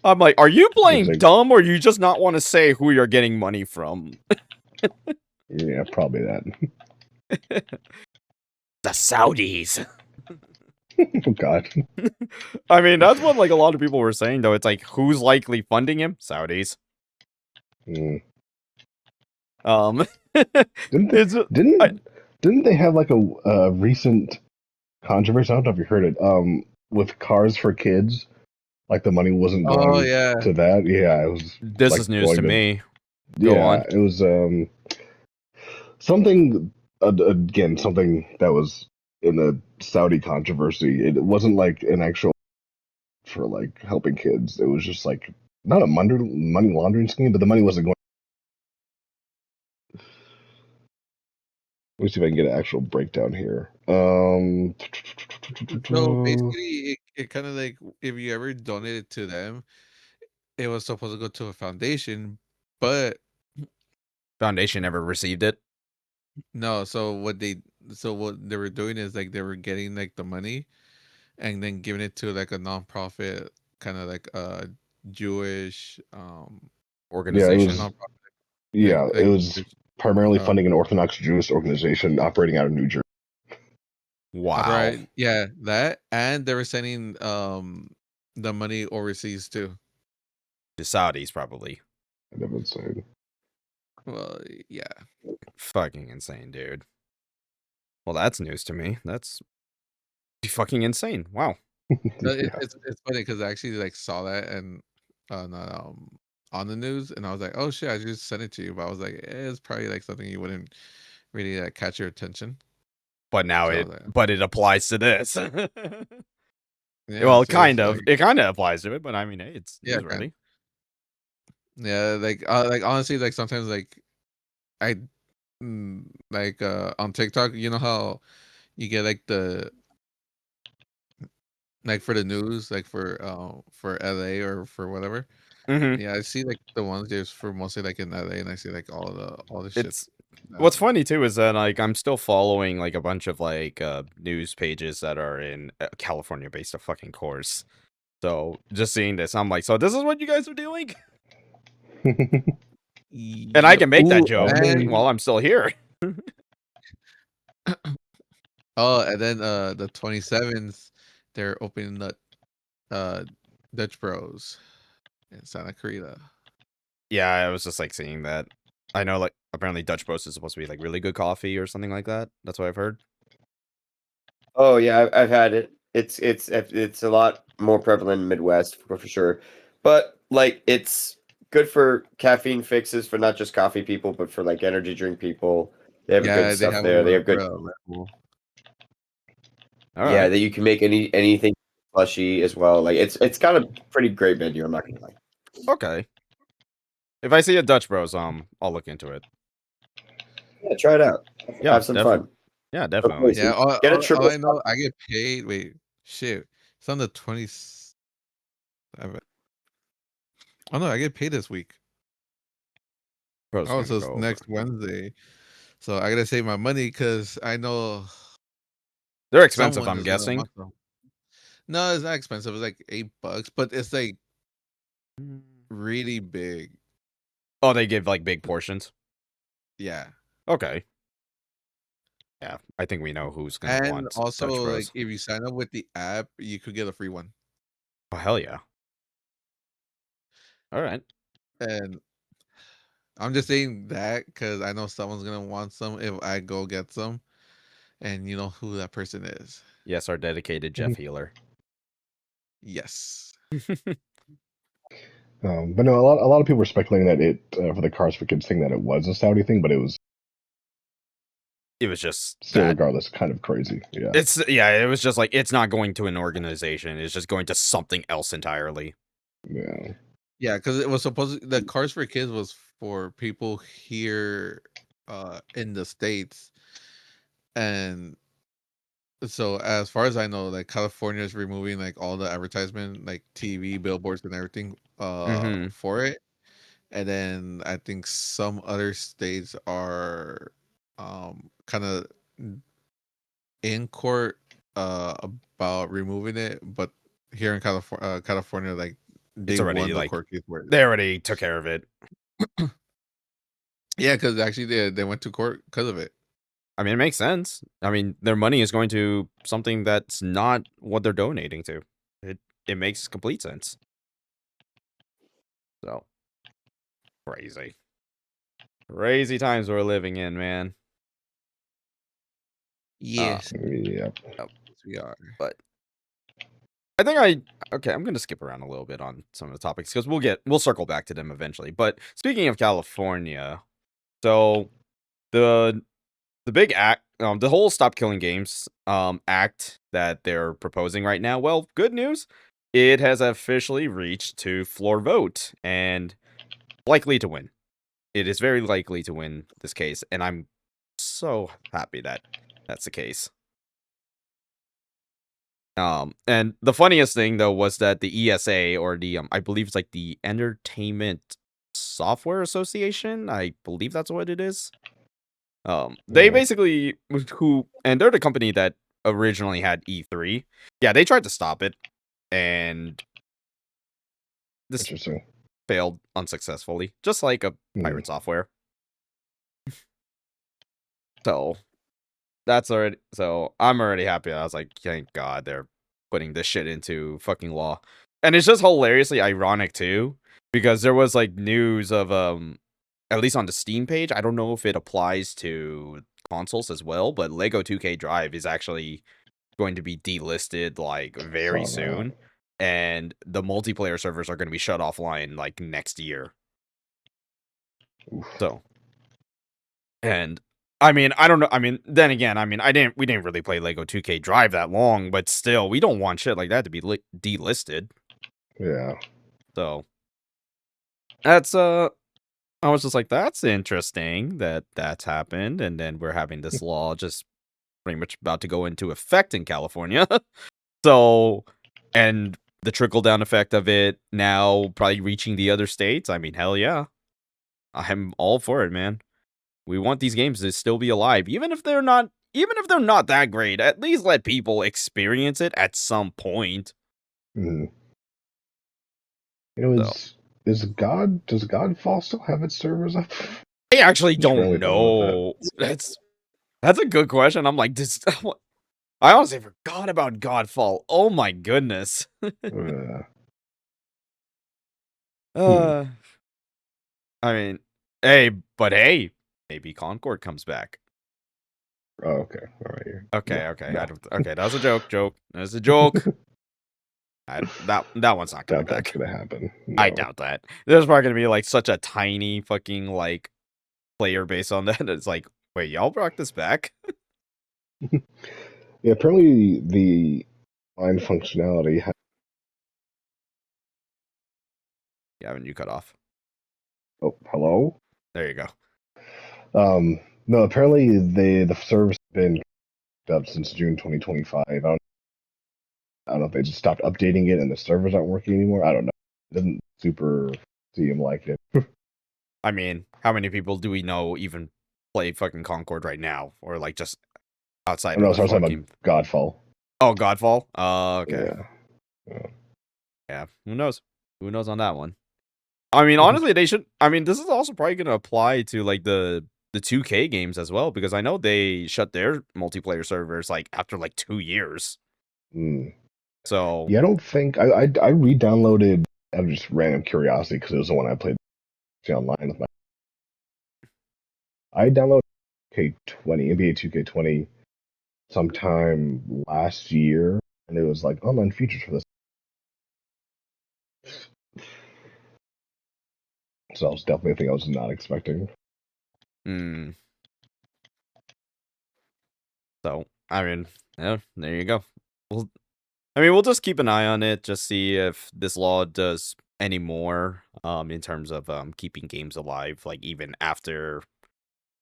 I'm like, are you playing dumb, or you just not want to say who you're getting money from? Yeah, probably that. The Saudis. Oh God. I mean, that's what like a lot of people were saying, though. It's like, who's likely funding him? Saudis. Mm. Didn't they have like a recent controversy? I don't know if you heard it. With cars for kids, like the money wasn't going to that. Yeah, it was. This like, is news to me. Go on. It was something again, something that was in the Saudi controversy. It wasn't like an actual for like helping kids. It was just like not a money laundering scheme, but the money wasn't going. Let me see if I can get an actual breakdown here. So basically, it kind of like if you ever donated to them, it was supposed to go to a foundation, but foundation never received it. No, so what they were doing is like they were getting like the money and then giving it to like a nonprofit kind of like a Jewish organization. It was primarily funding an Orthodox Jewish organization operating out of New Jersey. Wow. Right. Yeah, that, and they were sending the money overseas too. The Saudis probably. That would say. Well, yeah. Fucking insane, dude. Well, that's news to me. That's fucking insane. Wow. It's funny because I actually like saw that and on the news, and I was like, oh shit, I just sent it to you, but I was like, it's probably like something you wouldn't really catch your attention. But now it applies to this. Yeah, well, so kind of. Like, it kind of applies to it, but I mean, hey, it's ready. Yeah, like honestly, like sometimes like I like on TikTok, you know how you get like the like for the news, like for LA or for whatever. Mm-hmm. Yeah, I see like the ones there's for mostly like in LA, and I see like all the shit. What's funny too is that like I'm still following like a bunch of like news pages that are in California based, of fucking course. So just seeing this, I'm like, so this is what you guys are doing, and I can make that Ooh, joke and while I'm still here. and then the 27th, they're opening the Dutch Bros in Santa Clarita. Yeah, I was just like seeing that. I know like apparently Dutch Bros is supposed to be like really good coffee or something like that. That's what I've heard. Oh yeah, I've had it. It's a lot more prevalent in Midwest for sure, but like it's good for caffeine fixes for not just coffee people, but for like energy drink people. They have good Yeah, they stuff have there. They them have good, Red Bull. All yeah. right. That you can make anything slushy as well. Like it's got a pretty great menu. I'm not gonna lie. Okay. If I see a Dutch Bros, I'll look into it. Yeah, try it out. Yeah, Have some definitely. fun. Yeah, Of definitely. course, Yeah, get a all triple. I know, I get paid. Wait, shit, it's on the 20th. Oh no, I get paid this week. Bros Oh, gonna so it's go over. next Wednesday. So I gotta save my money because I know They're expensive, someone I'm is gonna guessing. want them. No, it's not expensive. It's like $8, but it's like really big. Oh, they give like big portions. Yeah, Okay. Yeah, I think we know who's gonna and want also Dutch like Bros. if you sign up with the app, you could get a free one. Oh hell yeah! All right. And I'm just saying that because I know someone's gonna want some if I go get some, and you know who that person is. Yes, our dedicated Jeff Healer. Yes. But no, a lot of people were speculating that it for the Cars for Kids thing that it was a Saudi thing, but it was It was just still that. regardless kind of crazy. Yeah, It was just like it's not going to an organization. It's just going to something else entirely. yeah. Yeah, because it was supposed the Cars for Kids was for people here in the States. And so as far as I know, like California is removing like all the advertisement, like TV, billboards and everything Mm-hmm. for it. And then I think some other states are kind of in court about removing it, but here in California, like It's they already won the like court case where they already took care of it. yeah, because actually they went to court because of it. I mean, it makes sense. I mean, their money is going to something that's not what they're donating to. It makes complete sense. So crazy. Crazy times we're living in, man. Yes, Yeah. we are. But I think I'm gonna skip around a little bit on some of the topics because we'll circle back to them eventually. But speaking of California, so the big act, the whole Stop Killing Games act that they're proposing right now. Well, good news, it has officially reached to floor vote and likely to win. It is very likely to win this case, and I'm so happy that that's the case. And the funniest thing though was that the ESA, or the I believe it's like the Entertainment Software Association, I believe that's what it is. They basically and they're the company that originally had E3. Yeah, they tried to stop it, and this Interesting. failed unsuccessfully, just like a pirate software. So I'm already happy. I was like, thank God they're putting this shit into fucking law. And it's just hilariously ironic too, because there was like news of at least on the Steam page. I don't know if it applies to consoles as well, but Lego 2K Drive is actually going to be delisted like very Saw that. soon, and the multiplayer servers are going to be shut offline like next year. Oof. So, and I mean, I don't know. I mean, then again, I mean, we didn't really play Lego 2K Drive that long, but still, we don't want shit like that to be delisted. Yeah. So that's I was just like, that's interesting that that's happened, and then we're having this law just pretty much about to go into effect in California. So, and the trickle down effect of it now probably reaching the other states. I mean, hell yeah, I'm all for it, man. we want these games to still be alive, even if they're not that great. At least let people experience it at some point. Mhm. Does Godfall still have its servers up? I actually Just don't randomly thought know. That's a good question. I'm like, I honestly forgot about Godfall. Oh my goodness. about that. I mean, hey, maybe Concord comes back. Oh, okay. All right. Okay, No, okay, no. okay. That was a joke. That was a joke. That one's not coming Doubt that's back. gonna happen. I No. doubt that. There's probably gonna be like such a tiny fucking like player base on that. It's like, wait, y'all brought this back? Yeah, apparently the line functionality. Yeah, when you cut off. Oh, hello. There you go. No, apparently the service has been up since June 2025. I don't know if they just stopped updating it and the servers aren't working anymore. I don't know. It doesn't super seem like it. I mean, how many people do we know even play fucking Concord right now, or like just outside Oh, no, of so I the was talking fucking? about Godfall. Oh, Godfall. Okay. Yeah. Yeah. Who knows? Who knows on that one? I mean, honestly, they should. I mean, this is also probably going to apply to like the 2K games as well, because I know they shut their multiplayer servers like after like 2 years. Mm. So Yeah, I don't think I re-downloaded out of just random curiosity because it was the one I played online with my. I downloaded K20 NBA 2K20 sometime last year, and it was like online features for this. So that was definitely a thing I was not expecting. hmm. So I mean, yeah, there you go. We'll just keep an eye on it, just see if this law does any more in terms of keeping games alive, like even after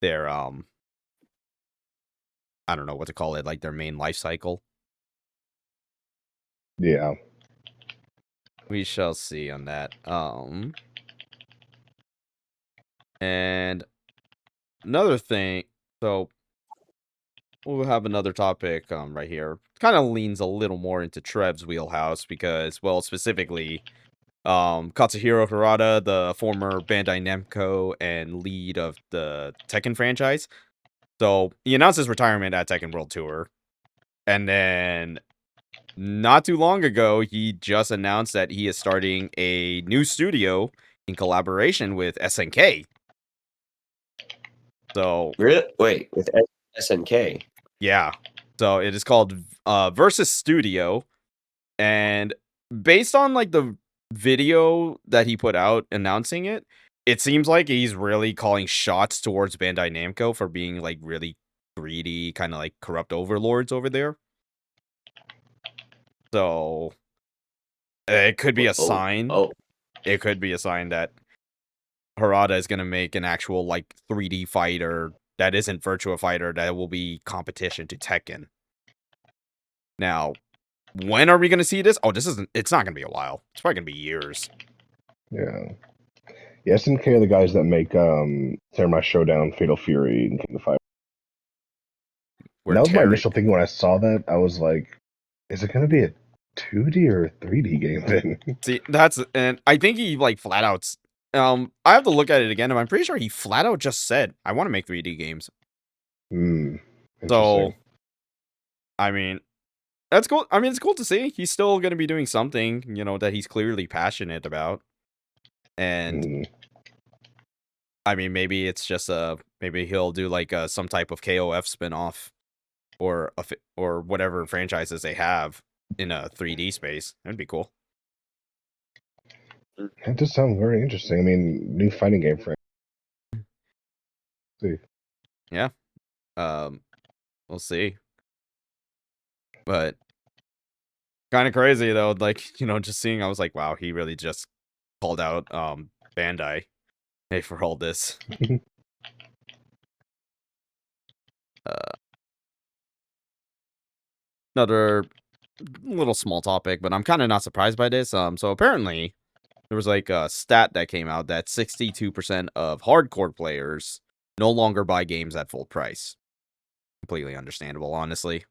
their I don't know what to call it, like their main life cycle. Yeah. We shall see on that. And another thing, so we'll have another topic right here. Kind of leans a little more into Trev's wheelhouse because, well, specifically, Katsuhiro Harada, the former Bandai Namco and lead of the Tekken franchise. So he announced his retirement at Tekken World Tour. And then not too long ago, he just announced that he is starting a new studio in collaboration with SNK. So Really? Wait, with SNK. yeah. So it is called Versus Studio. And based on like the video that he put out announcing it, it seems like he's really calling shots towards Bandai Namco for being like really greedy, kind of like corrupt overlords over there. So it could be a sign. Oh, It could be a sign that Harada is going to make an actual like 3D fighter that isn't Virtua Fighter that will be competition to Tekken. Now, when are we going to see this? Oh, it's not going to be a while. It's probably going to be years. Yeah. Yeah, SNK are the guys that make Samurai Showdown, Fatal Fury, and King of Fighters. Where That was my Terry, initial thinking when I saw that. I was like, is it going to be a 2D or a 3D game then? see, and I think he like flat out, I have to look at it again, and I'm pretty sure he flat out just said, I want to make 3D games. Hmm. So, Interesting. I mean, that's cool. I mean, it's cool to see. He's still going to be doing something, that he's clearly passionate about. And I mean, maybe it's just maybe he'll do like some type of KOF spinoff or or whatever franchises they have in a 3D space. That'd be cool. That does sound very interesting. I mean, new fighting game for. See. Yeah. We'll see. But kind of crazy though, like, just seeing, I was like, wow, he really just called out Bandai, hey, for all this. Another little small topic, but I'm kind of not surprised by this. So apparently there was like a stat that came out that 62% of hardcore players no longer buy games at full price. Completely understandable, honestly.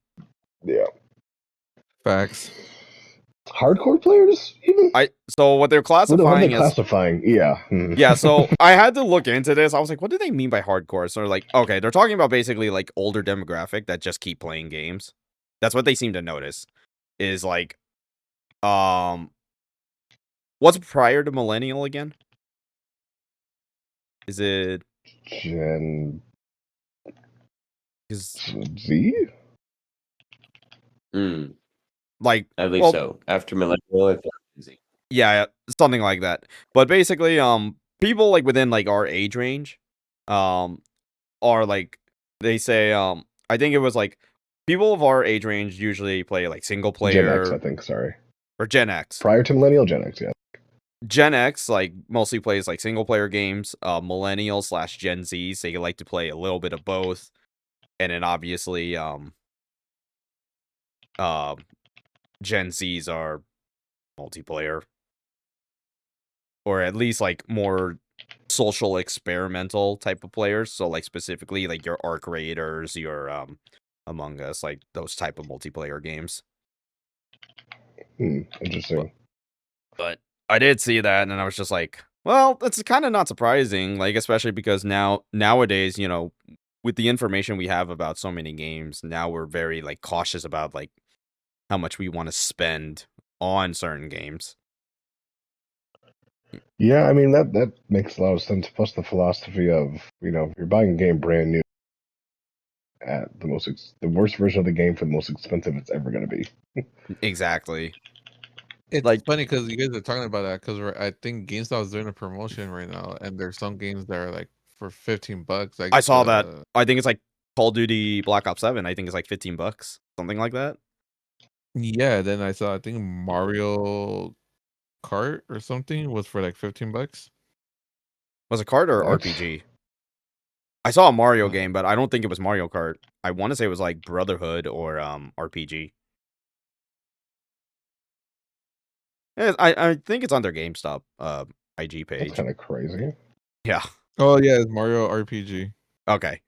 Yeah. Facts. Hardcore players, even? So what they're What are they classifying as classifying? Yeah. yeah, so I had to look into this. I was like, what do they mean by hardcore? So like, okay, they're talking about basically like older demographic that just keep playing games. That's what they seem to notice. Is like what's prior to millennial again? Is it Gen is Z? like I believe well, so. After millennial, I think. yeah, something like that. But basically, people like within like our age range, are like they say, I think it was like people of our age range usually play like single Gen X, player I think. Sorry. or Gen X. Prior to millennial, Gen X. Yeah. Gen X like mostly plays like single player games. Millennial / Gen Zs, they like to play a little bit of both, and then obviously Gen Zs are multiplayer, or at least like more social experimental type of players. So like specifically like your Arc Raiders, your Among Us, like those type of multiplayer games. Interesting. But I did see that, and I was just like, well, that's kind of not surprising, like especially because nowadays, with the information we have about so many games, now we're very like cautious about like how much we want to spend on certain games. Yeah, I mean that makes a lot of sense. Plus the philosophy of if you're buying a game brand new at the worst version of the game for the most expensive it's ever going to be. Exactly. It's Like funny because you guys are talking about that because I think GameStop is doing a promotion right now, and there's some games that are like for $15. Like I saw that. I think it's like Call of Duty Black Ops 7. I think it's like $15, something like that. Yeah, then I saw I think Mario Kart or something was for like $15. Was it kart or What? RPG? I saw a Mario game, but I don't think it was Mario Kart. I want to say it was like Brotherhood or RPG. I think it's on their GameStop IG That's page. kind of crazy. Yeah. Oh yeah, it's Mario RPG. Okay.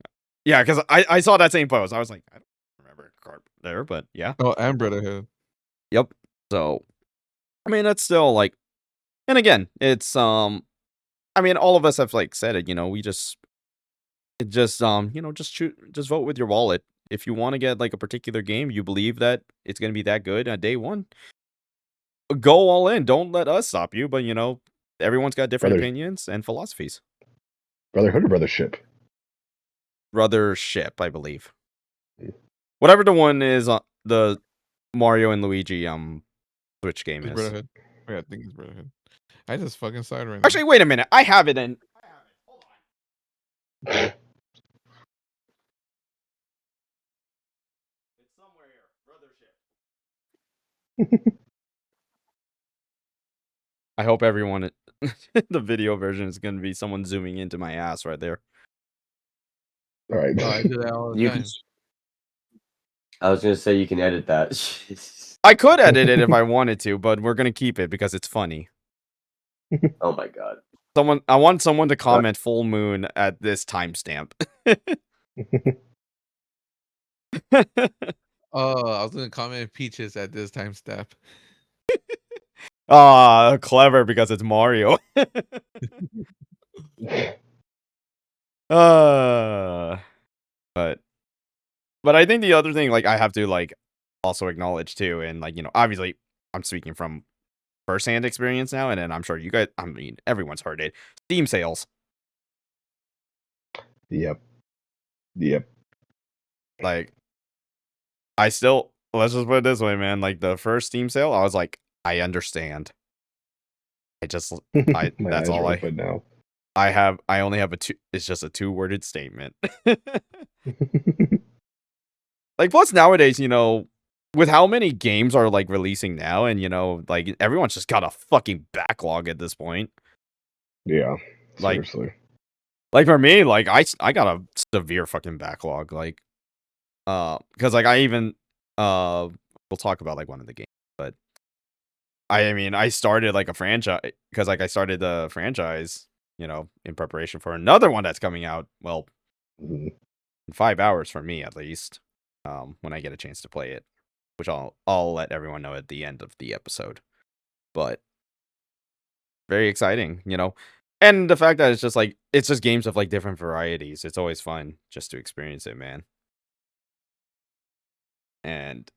Yeah, because I saw that same post. I was like, I don't remember kart there, but yeah. Oh, and Brotherhood. Yep. So, I mean, that's still like, and again, it's I mean, all of us have like said it. We just just just vote with your wallet. If you want to get like a particular game, you believe that it's gonna be that good on day one, go all in. Don't let us stop you. But everyone's got different opinions and philosophies. Brotherhood or Brothership? Brothership, I believe. Whatever the one is, the Mario and Luigi Switch game It's is. Brotherhood. Yeah, I think it's Brotherhood. I just fucking saw it right now. Actually, wait a minute. I have it in. Hold on. It's somewhere here. Brothership. I hope everyone. The video version is going to be someone zooming into my ass right there. All right. Oh, I do that all the You time. can, I was gonna say you can edit that. I could edit it if I wanted to, but we're going to keep it because it's funny. Oh my god. I want someone to comment full moon at this timestamp. Oh, I was gonna comment peaches at this time step. Ah, clever because it's Mario. uh, but I think the other thing, like, I have to like also acknowledge too, and like obviously I'm speaking from firsthand experience now, and then I'm sure you guys, I mean, everyone's heard it. Steam sales. Yep. Like, let's just put it this way, man. Like the first Steam sale, I was like, I understand. That's all I. Now. I only have it's just a 2-worded statement. Like, plus nowadays, with how many games are like releasing now, and like everyone's just got a fucking backlog at this point. Yeah, Like, seriously. Like for me, like I got a severe fucking backlog. Like, because like I even we'll talk about like one of the games, but I mean I started like a franchise because like I started the franchise, in preparation for another one that's coming out. Well, Mhm. 5 hours for me at least. When I get a chance to play it, which I'll let everyone know at the end of the episode. But very exciting, you know. And the fact that it's just games of like different varieties. It's always fun just to experience it, man. And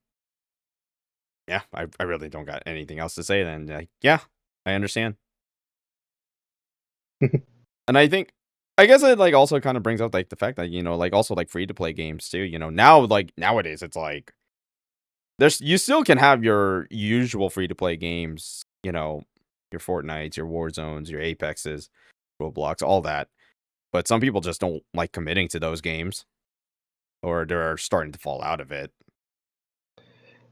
yeah, I really don't got anything else to say then. Like, yeah, I understand. And I guess it like also kind of brings up like the fact that, you know, like also like free to play games too, you know. Now like nowadays it's like you still can have your usual free to play games, you know, your Fortnites, your Warzones, your Apexes, Roblox, all that. But some people just don't like committing to those games, or they're starting to fall out of it.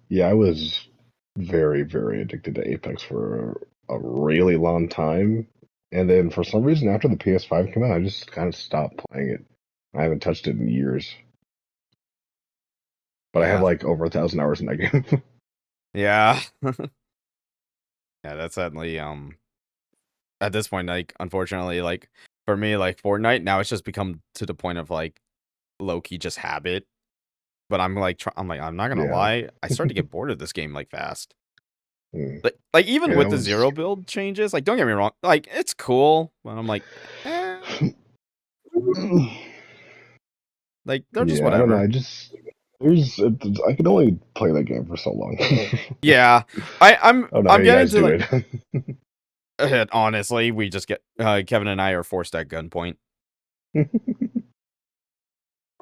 Yeah, I was very, very addicted to Apex for a really long time. And then for some reason, after the PS5 came out, I just kind of stopped playing it. I haven't touched it in years. But I have Yeah. like over 1,000 hours in that game. Yeah. Yeah, that's certainly at this point, like, unfortunately, like for me, like Fortnite, now it's just become to the point of like low key just habit. But I'm like I'm not gonna Yeah. lie, I start to get bored of this game like fast. Mm. Like even Yeah, with that the was. zero build changes, like don't get me wrong, like it's cool, but I'm like, like they're just Yeah, I don't know. whatever. I can only play that game for so long. Yeah, I'm I don't know how I'm you getting guys to do like it. honestly, we just get Kevin and I are forced at gunpoint.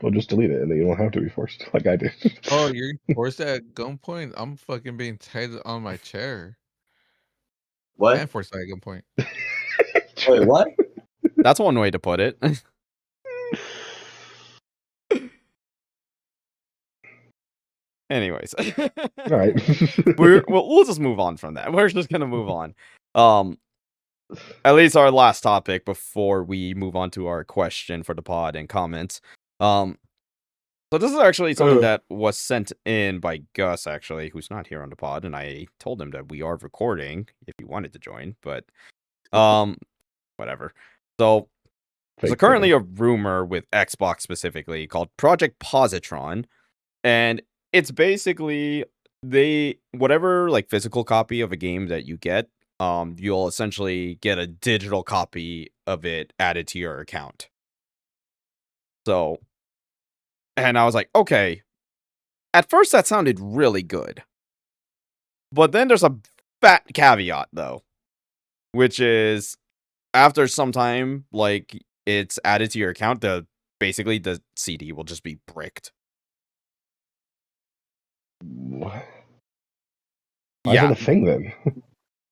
Well, just delete it, and then you don't have to be forced, like I did. Oh, you're forced at gunpoint? I'm fucking being tied on my chair What? and forced at gunpoint. Wait, what? That's one way to put it. Anyways, All right. we'll just move on from that. We're just gonna move on. At least our last topic before we move on to our question for the pod and comments. So this is actually something that was sent in by Gus, actually, who's not here on the pod, and I told him that we are recording if he wanted to join, but whatever. So there's Fake currently fan. a rumor with Xbox specifically called Project Positron, and it's basically whatever like physical copy of a game that you get, you'll essentially get a digital copy of it added to your account. So, and I was like, okay. At first, that sounded really good. But then there's a fat caveat, though, which is after some time, like it's added to your account, basically the CD will just be bricked. What? Why is Yeah, that a thing then?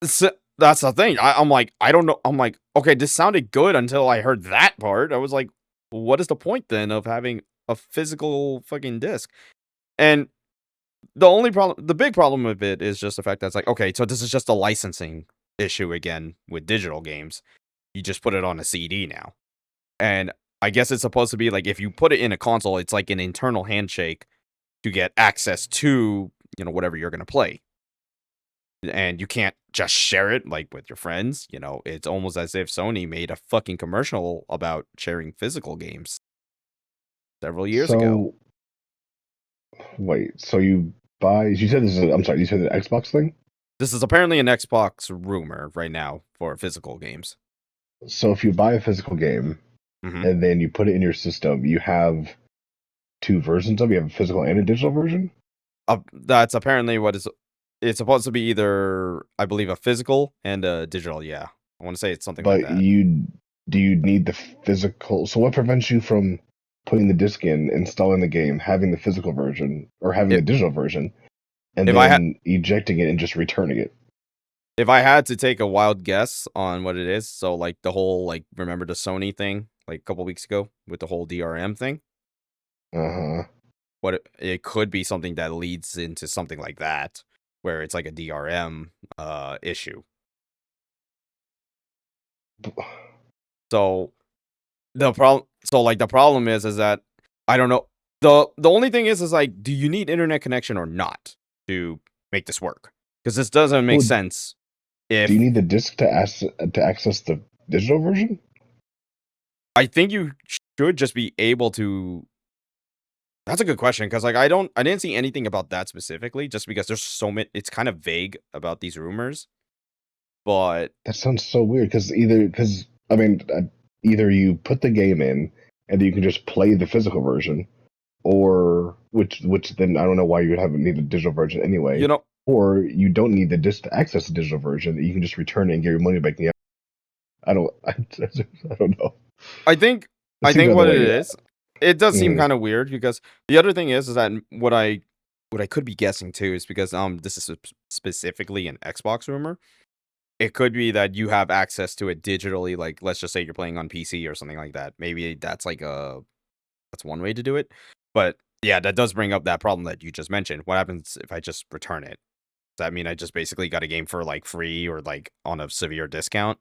so that's the thing. I'm like, I don't know. I'm like, okay, this sounded good until I heard that part. I was like, what is the point then of having a physical fucking disc? And the big problem with it is just the fact that it's like, okay, so this is just a licensing issue again with digital games. You just put it on a CD now. And I guess it's supposed to be like if you put it in a console, it's like an internal handshake to get access to, you know, whatever you're going to play. And you can't just share it like with your friends, you know. It's almost as if Sony made a fucking commercial about sharing physical games several years ago. So, wait. So you buy? You said this is. I'm sorry. You said the Xbox thing. This is apparently an Xbox rumor right now for physical games. So if you buy a physical game Mhm. and then you put it in your system, you have two versions of it. You have a physical and a digital version. That's apparently what it's supposed to be either, I believe, a physical and a digital. Yeah, I want to say it's something like But that. do you need the physical? So what prevents you from putting the disc in, installing the game, having the physical version or having the If, digital version, and if I had then ejecting it and just returning it? if I had to take a wild guess on what it is, so like the whole like remember the Sony thing like a couple weeks ago with the whole DRM thing, Uh what it could be something that leads into something like that, where it's like a DRM issue. huh. So the problem is that I don't know. The only thing is like, do you need internet connection or not to make this work? Because this doesn't make Well, sense. do you If need the disc to access the digital version? I think you should just be able to. That's a good question because like I didn't see anything about that specifically, just because there's so many. It's kind of vague about these rumors, but That sounds so weird because I mean, either you put the game in and you can just play the physical version, or which then I don't know why you would have need a digital version anyway. you know, Or you don't need the disc to access the digital version. You can just return it and get your money back. Yeah, I don't. I don't know. I think It I seems think out what of it the way. is, it does seem Mm, kind of weird because the other thing is that what I could be guessing too is because this is specifically an Xbox rumor. It could be that you have access to it digitally, like let's just say you're playing on PC or something like that. Maybe that's that's one way to do it. But yeah, that does bring up that problem that you just mentioned. What happens if I just return it? Does that mean I just basically got a game for like free or like on a severe discount?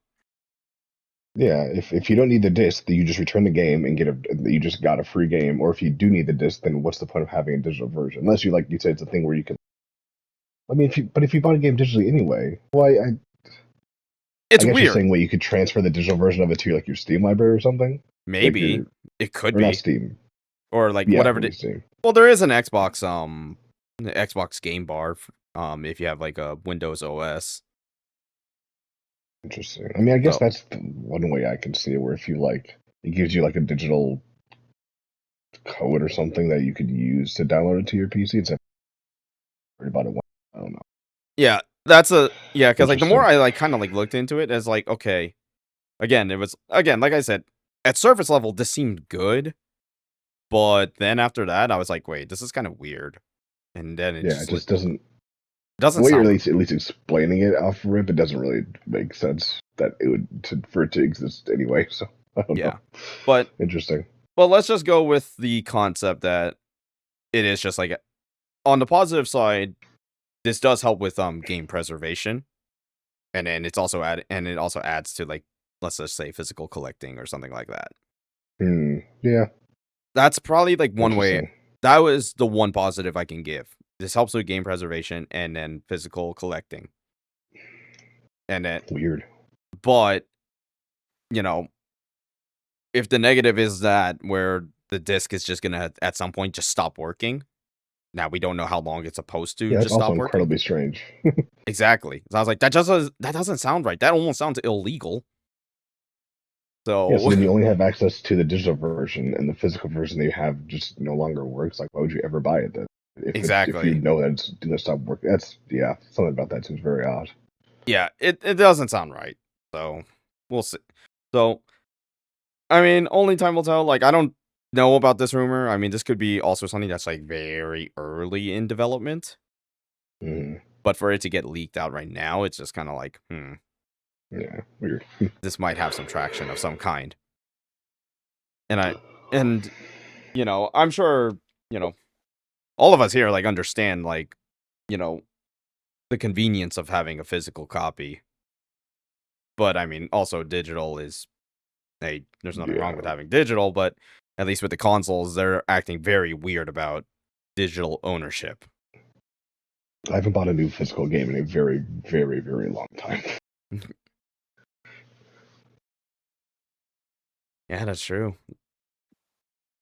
yeah, if you don't need the disc, then you just return the game and you just got a free game. Or if you do need the disc, then what's the point of having a digital version? Unless you like you said it's a thing where you can. I mean, if you bought a game digitally anyway, why? I It's guess you're weird. saying you could transfer the digital version of it to like your Steam library or something, like Maybe your it could or not be, Steam. or like Yeah, whatever. maybe Steam. Well, there is an Xbox the Xbox game bar if you have like a Windows OS. Interesting. I mean, I guess So that's the one way I can see it, where if you like, it gives you like a digital code or something that you could use to download it to your PC instead of worry about it. I don't know. yeah, because like the more Interesting. I like kind of like looked into it, as like okay, again, it was again like I said at surface level this seemed good, but then after that I was like, wait, this is kind of weird, and then it Yeah, it just just doesn't. The doesn't way you're sound at least explaining it off rip, it doesn't really make sense that it would for it to exist anyway. So I don't know. yeah, but Interesting. let's just go with the concept that it is just like on the positive side, this does help with game preservation, and then it also adds to like let's just say physical collecting or something like that. Yeah. That's probably like one way. Interesting. That was the one positive I can give. This helps with game preservation and then physical collecting. And then, Weird. but you know, if the negative is that where the disc is just gonna at some point just stop working. Now we don't know how long it's supposed to Yeah, that's just also stop working. incredibly strange. Exactly. So I was like, that doesn't sound right. That almost sounds illegal. Yeah, so So then you only have access to the digital version, and the physical version that you have just no longer works. Like, why would you ever buy it then? If you exactly. know that it's gonna stop working, that's something about that seems very odd. Yeah, it doesn't sound right. So we'll see. So I mean, only time will tell. Like, I don't know about this rumor. I mean, this could be also something that's like very early in development. Mhm. But for it to get leaked out right now, it's just kind of like, Yeah, weird. this might have some traction of some kind. And I'm sure, all of us here like understand like, you know, the convenience of having a physical copy. But I mean, also digital is there's nothing wrong with Yeah, having digital, but at least with the consoles, they're acting very weird about digital ownership. I haven't bought a new physical game in a very, very, very long time. Yeah, that's true.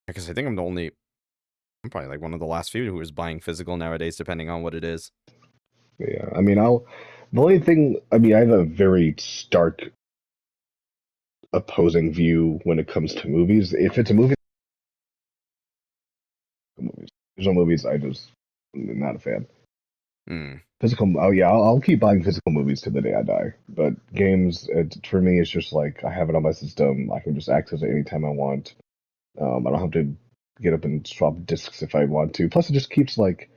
Because I think I'm probably like one of the last few who is buying physical nowadays, depending on what it is. Yeah, I mean, the only thing, I mean, I have a very stark opposing view when it comes to movies. If it's a movies, digital movies, I'm not a fan. Hmm. Physical, oh yeah, I'll keep buying physical movies to the day I die. But games, for me, it's just like I have it on my system. I can just access it anytime I want. I don't have to get up and swap discs if I want to. Plus, it just keeps like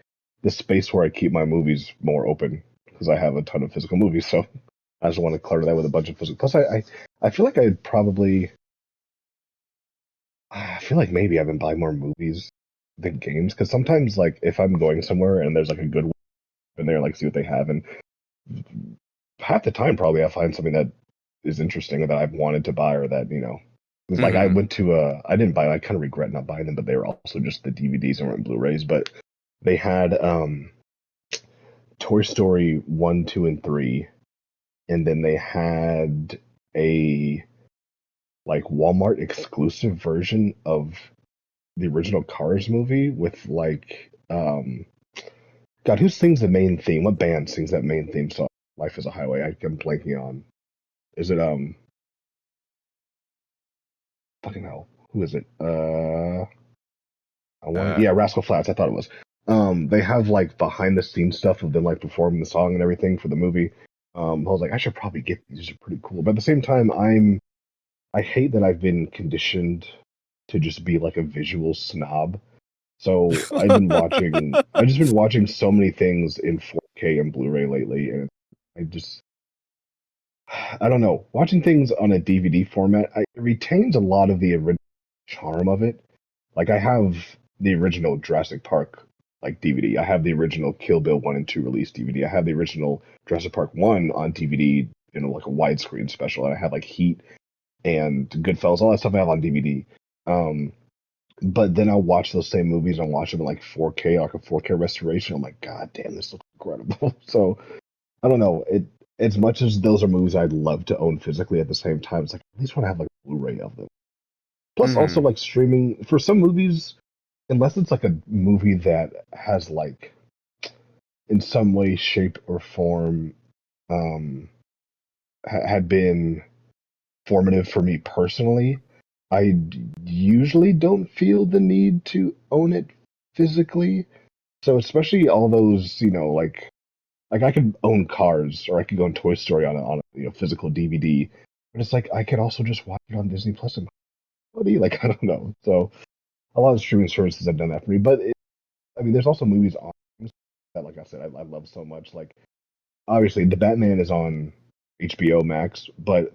the space where I keep my movies more open because I have a ton of physical movies. So I just want to clutter that with a bunch of physical. Plus, I feel like I'd probably, I feel like maybe I've been buying more movies than games because sometimes like if I'm going somewhere and there's like a good one in there, like see what they have, and half the time probably I find something that is interesting or that I've wanted to buy or that it's like I Mm-hmm. went to I didn't buy, I kind of regret not buying them, but they were also just the DVDs and weren't Blu-rays, but they had Toy Story 1, 2, and 3, and then they had a like Walmart exclusive version of the original Cars movie with like God, who sings the main theme? What band sings that main theme song? Life is a Highway. I'm blanking on. Is it fucking hell? Who is it? Uh, Rascal Flatts. I thought it was. They have like behind the scenes stuff of them like performing the song and everything for the movie. I was like, I should probably get these. These are pretty cool. But at the same time, I hate that I've been conditioned to just be like a visual snob. So I've just been watching so many things in 4K and Blu-ray lately, and I just, I don't know. Watching things on a DVD format, it retains a lot of the original charm of it. Like I have the original Jurassic Park like DVD. I have the original Kill Bill 1 and 2 release DVD. I have the original Jurassic Park 1 on DVD, like a widescreen special. And I have like Heat and Goodfellas, all that stuff I have on DVD. But then I'll watch those same movies and watch them in like 4K, like a 4K restoration. I'm like, God damn, this looks incredible. So I don't know. As much as those are movies I'd love to own physically, at the same time, it's like at least want to have like a Blu-ray of them. Plus, also mhm. like streaming for some movies, unless it's like a movie that has like in some way, shape, or form, um, had been formative for me personally. I usually don't feel the need to own it physically. So especially all those, like I could own Cars or I could go on Toy Story on a physical DVD, but it's like I could also just watch it on Disney Plus and like I don't know. So a lot of streaming services have done that for me, but I mean, there's also movies on that, like I said, I love so much. Like obviously, the Batman is on HBO Max, but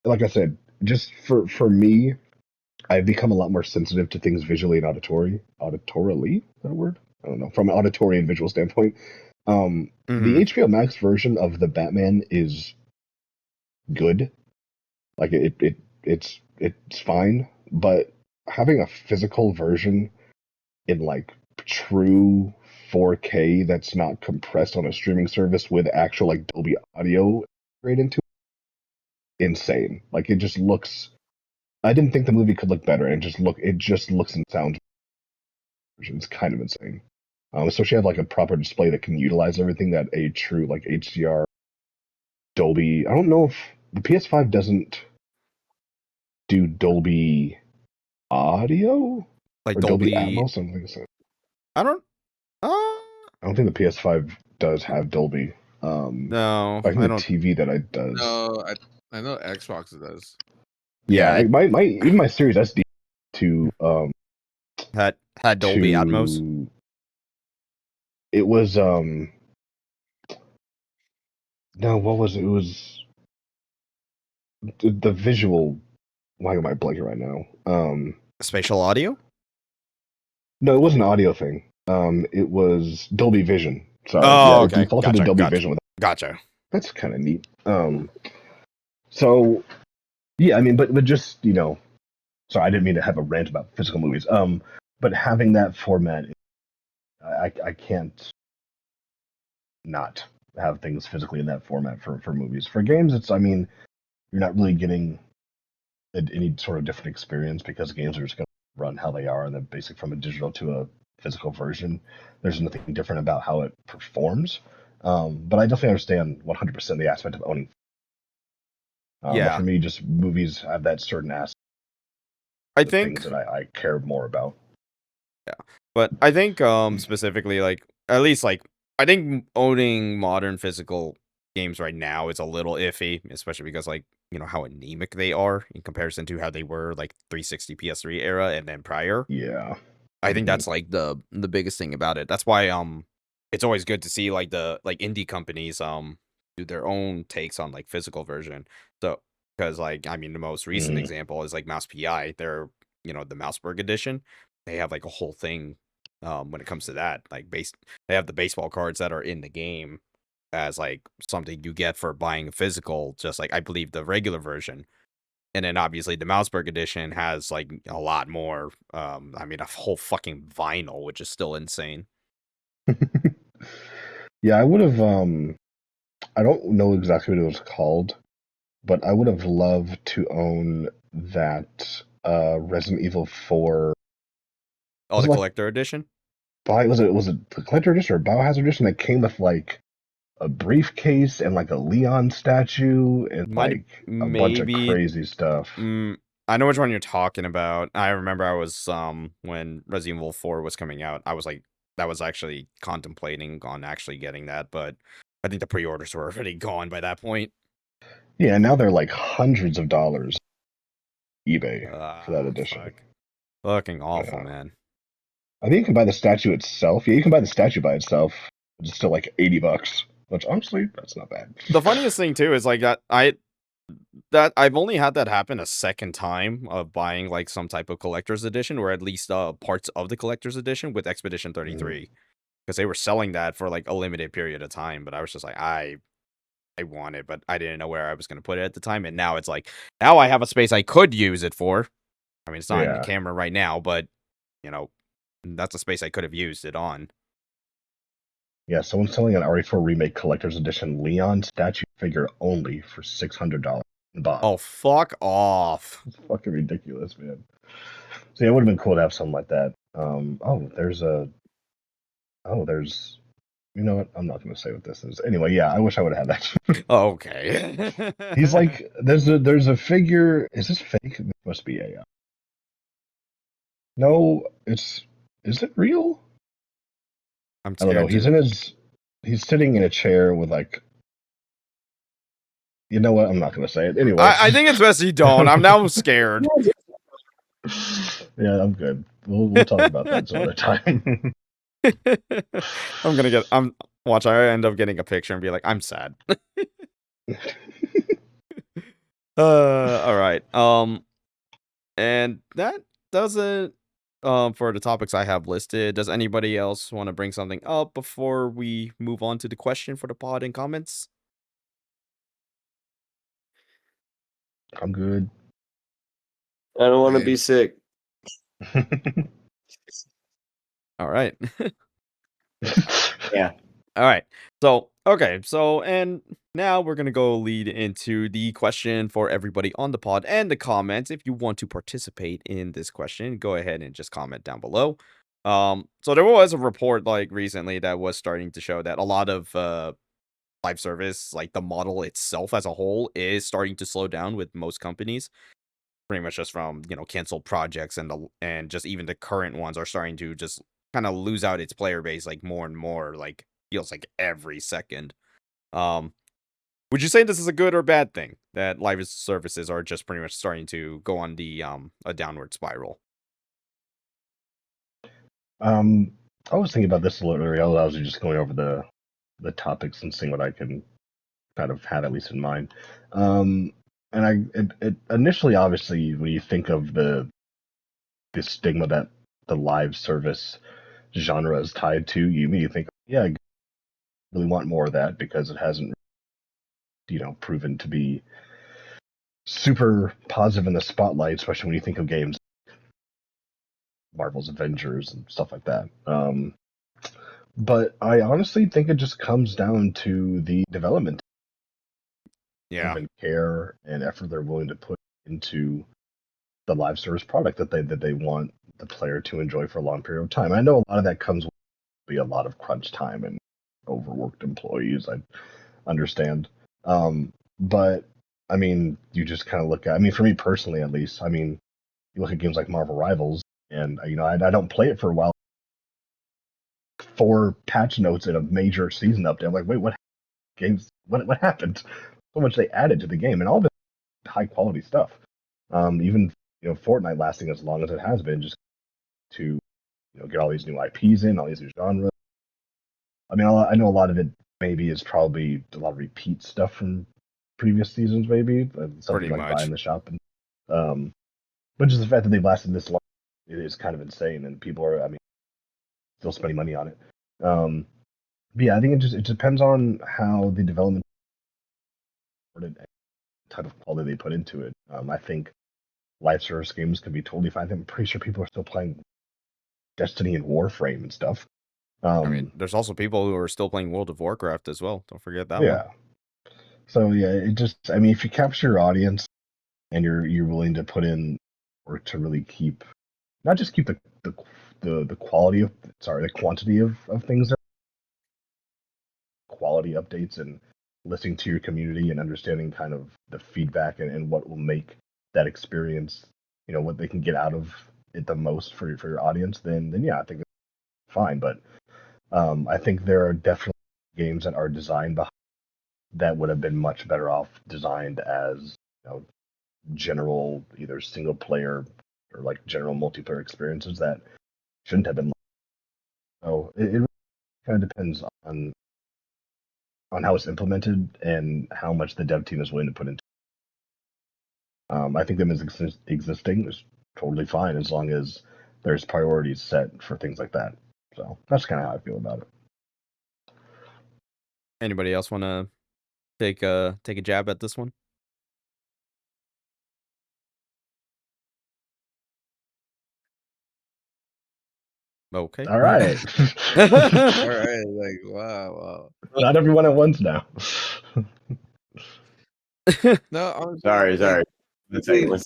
like I said, just for me, I've become a lot more sensitive to things visually and auditorily. Is that a word? I don't know. From an auditory and visual standpoint, the Mhm. HBO Max version of the Batman is good. Like it's fine, but having a physical version in like true 4K that's not compressed on a streaming service with actual like Dolby audio right into it, insane. Like it just looks. I didn't think the movie could look better, and it just looks and sounds. It's kind of insane. Especially have like a proper display that can utilize everything that a true like HDR Dolby. I don't know if the PS5 doesn't do Dolby audio Like or Dolby Dolby. Atmos. Something like that. I don't. I don't think the PS5 does have Dolby. No, I think I the don't. TV that I does. No, I know Xbox does. Yeah, Yeah, it my even my Series SD to had Dolby Atmos. to it was no, what was it? It was the visual. Why am I blanking right now? Spatial audio. No, it wasn't an audio thing. It was Dolby Vision. Sorry, yeah, Oh, it okay. defaulted to Gotcha. Dolby Gotcha. Vision. Gotcha. That's kind of neat. So yeah, I mean, but just sorry, I didn't mean to have a rant about physical movies. But having that format, I can't not have things physically in that format for movies. For games, I mean, you're not really getting any sort of different experience because games are just going to run how they are, and then basic from a digital to a physical version. There's nothing different about how it performs. But I definitely understand 100% the aspect of owning. But for Yeah, me, just movies have that certain aspect I of things think. that I care more about. Yeah, but I think specifically like at least like I think owning modern physical games right now is a little iffy, especially because like how anemic they are in comparison to how they were like 360 PS3 era and then prior. Yeah. I think Hmm. that's like the biggest thing about it. That's why it's always good to see like the like indie companies do their own takes on like physical version. So because like I mean the most recent Hmm. example is like Mouse PI. They're the Mouseburg edition. They have like a whole thing when it comes to that. Like they have the baseball cards that are in the game as like something you get for buying a physical, just like I believe the regular version. And then obviously the Mouseburg edition has like a lot more. I mean a whole fucking vinyl, which is still insane. Yeah, I would have. I don't know exactly what it was called, but I would have loved to own that Resident Evil 4. Oh, Was the it like collector edition? was it the collector edition or Biohazard edition that came with like a briefcase and like a Leon statue and Might like a bunch of maybe. crazy stuff? I know which one you're talking about. I remember I was when Resident Evil 4 was coming out, I was like that was actually contemplating on actually getting that, but I think the pre-orders were already gone by that point. Yeah, now they're like hundreds of dollars eBay for that edition. Fuck. Fucking awful, Yeah. man. I think you can buy the statue itself. Yeah, you can buy the statue by itself. It's still like $80, which honestly, that's not bad. The funniest thing too is like that I've only had that happen a second time of buying like some type of collector's edition or at least parts of the collector's edition with Expedition 33 because they were selling that for like a limited period of time, but I was just like I want it, but I didn't know where I was going to put it at the time, and now it's like now I have a space I could use it for. I mean, it's not in the Yeah. camera right now, but you know, that's a space I could have used it on. Yeah, someone's selling an RE4 Remake Collector's Edition Leon statue figure only for $600 in bot. Oh, fuck off. It's fucking ridiculous, man. So yeah, it would have been cool to have something like that. There's you know what? I'm not gonna say what this is. Anyway, yeah, I wish I would have had that. Okay. He's like there's a figure. Is this fake? It must be AI. No, is it real? I'm I don't know. scared. He's sitting in a chair with like, you know what? I'm not gonna say it anyway. I think it's best you don't. I'm now scared. Yeah, I'm good. We'll talk about that some other time. Watch, I end up getting a picture and be like, I'm sad. All right. And that does it for the topics I have listed. Does anybody else want to bring something up before we move on to the question for the pod and comments? I'm good. I don't want to be sick. All right. Yeah. All right. So, okay. So, and now we're going to go lead into the question for everybody on the pod and the comments. If you want to participate in this question, go ahead and just comment down below. So there was a report like recently that was starting to show that a lot of live service, like the model itself as a whole, is starting to slow down with most companies. Pretty much just from, canceled projects and just even the current ones are starting to just kind of lose out its player base like more and more, like feels like every second. Would you say this is a good or bad thing that live services are just pretty much starting to go on the a downward spiral? I was thinking about this a little earlier. I was just going over the topics and seeing what I can kind of have at least in mind. And it initially, obviously, when you think of the stigma that the live service genre is tied to, you think, yeah, I really want more of that because it hasn't, proven to be super positive in the spotlight, especially when you think of games, Marvel's Avengers and stuff like that. But I honestly think it just comes down to the development Yeah, and care and effort they're willing to put into the live service product that they want the player to enjoy for a long period of time. I know a lot of that comes with a lot of crunch time and overworked employees. I understand, but I mean, you just kind of look at. I mean, for me personally, at least, I mean, you look at games like Marvel Rivals, and I don't play it for a while. 4 patch notes in a major season update. I'm like, wait, what games? What happened? So much they added to the game, and all of it high quality stuff. Even Fortnite lasting as long as it has been, just to get all these new IPs in, all these new genres. I mean, I know a lot of it maybe is probably a lot of repeat stuff from previous seasons, maybe something pretty like buy much. in the shop, and but just the fact that they've lasted this long, it is kind of insane, and people are, I mean, still spending money on it. But yeah, I think it depends on how the development and type of quality they put into it. I think live service games can be totally fine. I'm pretty sure people are still playing Destiny and Warframe and stuff. I mean, there's also people who are still playing World of Warcraft as well. Don't forget that one. Yeah. So yeah, it just I mean, if you capture your audience and you're willing to put in work to really keep not just keep the quality of the quantity of things, quality updates, and listening to your community and understanding kind of the feedback and what will make that experience, what they can get out of it the most for your audience, then yeah, I think it's fine. But I think there are definitely games that are designed behind that would have been much better off designed as general either single player or like general multiplayer experiences that shouldn't have been. So it really kind of depends on how it's implemented and how much the dev team is willing to put into. I think them as existing is totally fine as long as there's priorities set for things like that. So that's kind of how I feel about it. Anybody else want to take a jab at this one? Okay. All right. All right, like wow. Not everyone at once now. No, honestly, Sorry, like sorry. One second.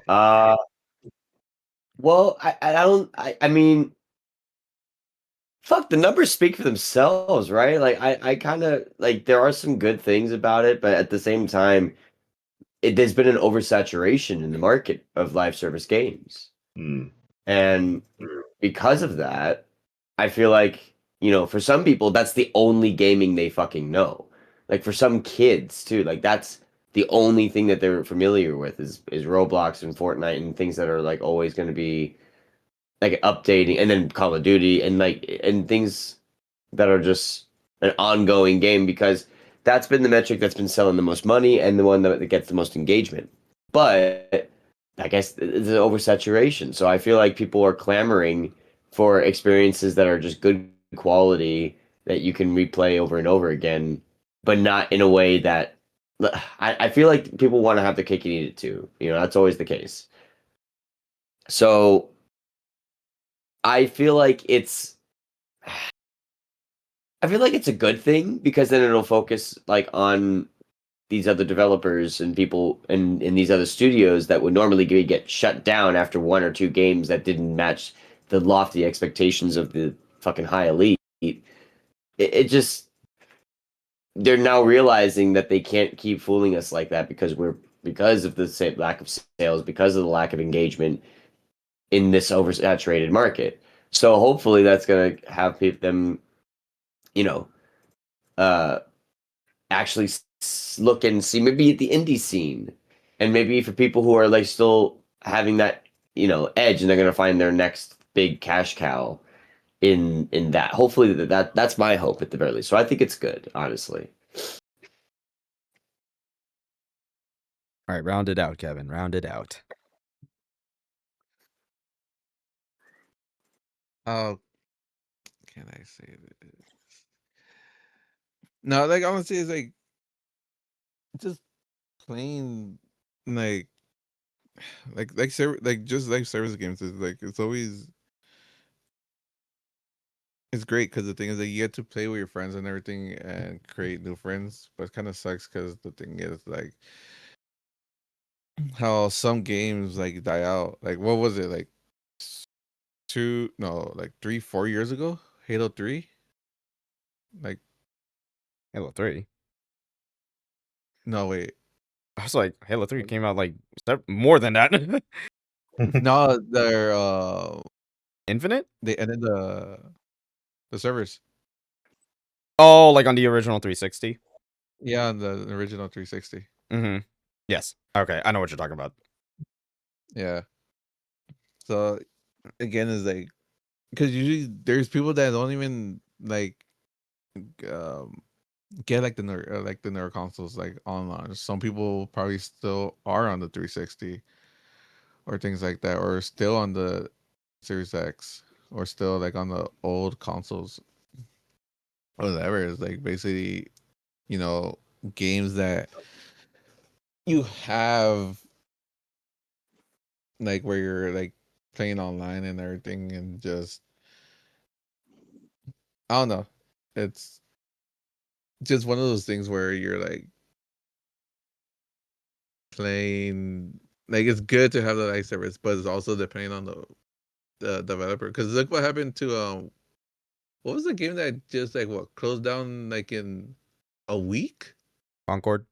Uh, well, I don't. I mean, fuck. The numbers speak for themselves, right? Like, I kind of like there are some good things about it, but at the same time, there's been an oversaturation in the market of live service games. Mm. And because of that, I feel like, for some people, that's the only gaming they fucking know. Like for some kids too, like that's the only thing that they're familiar with is Roblox and Fortnite and things that are like always going to be like updating, and then Call of Duty and things that are just an ongoing game because that's been the metric that's been selling the most money and the one that gets the most engagement. But I guess it's an oversaturation. So I feel like people are clamoring for experiences that are just good quality that you can replay over and over again, but not in a way that I feel like people want to have the cake and eat it too. That's always the case. So I feel like it's I feel like it's a good thing because then it'll focus like on these other developers and people in these other studios that would normally get shut down after one or two games that didn't match the lofty expectations of the fucking high elite. It just they're now realizing that they can't keep fooling us like that because of the lack of sales, because of the lack of engagement in this oversaturated market. So hopefully that's gonna have them, you know, uh, actually look and see maybe at the indie scene, and maybe for people who are like still having that edge, and they're gonna find their next big cash cow in that. Hopefully that's my hope at the very least. So I think it's good, honestly. All right, round it out, Kevin. Round it out. how can I say this? No, like honestly, it's like just plain like just like service games is like it's great because the thing is that you get to play with your friends and everything and create new friends, but it kind of sucks because the thing is like how some games like die out. Like what was it like two no like 3 4 years ago? Halo 3? Like Halo 3. no wait. I was like, Halo 3 came out like more than that. No, Infinite? they ended the servers. Oh, like on the original 360? Yeah, on the original 360. Mm-hmm. Yes. Okay, I know what you're talking about. Yeah. So again, is like because usually there's people that don't even like um get like the newer consoles like online. Some people probably still are on the 360 or things like that, or still on the Series X, or still like on the old consoles. Whatever is like basically, you know, games that you have like where you're like playing online and everything, and just I don't know. It's just one of those things where you're like playing. Like it's good to have the live service, but it's also depending on the developer. Because look what happened to what was the game that just like what closed down like in a week? Concord.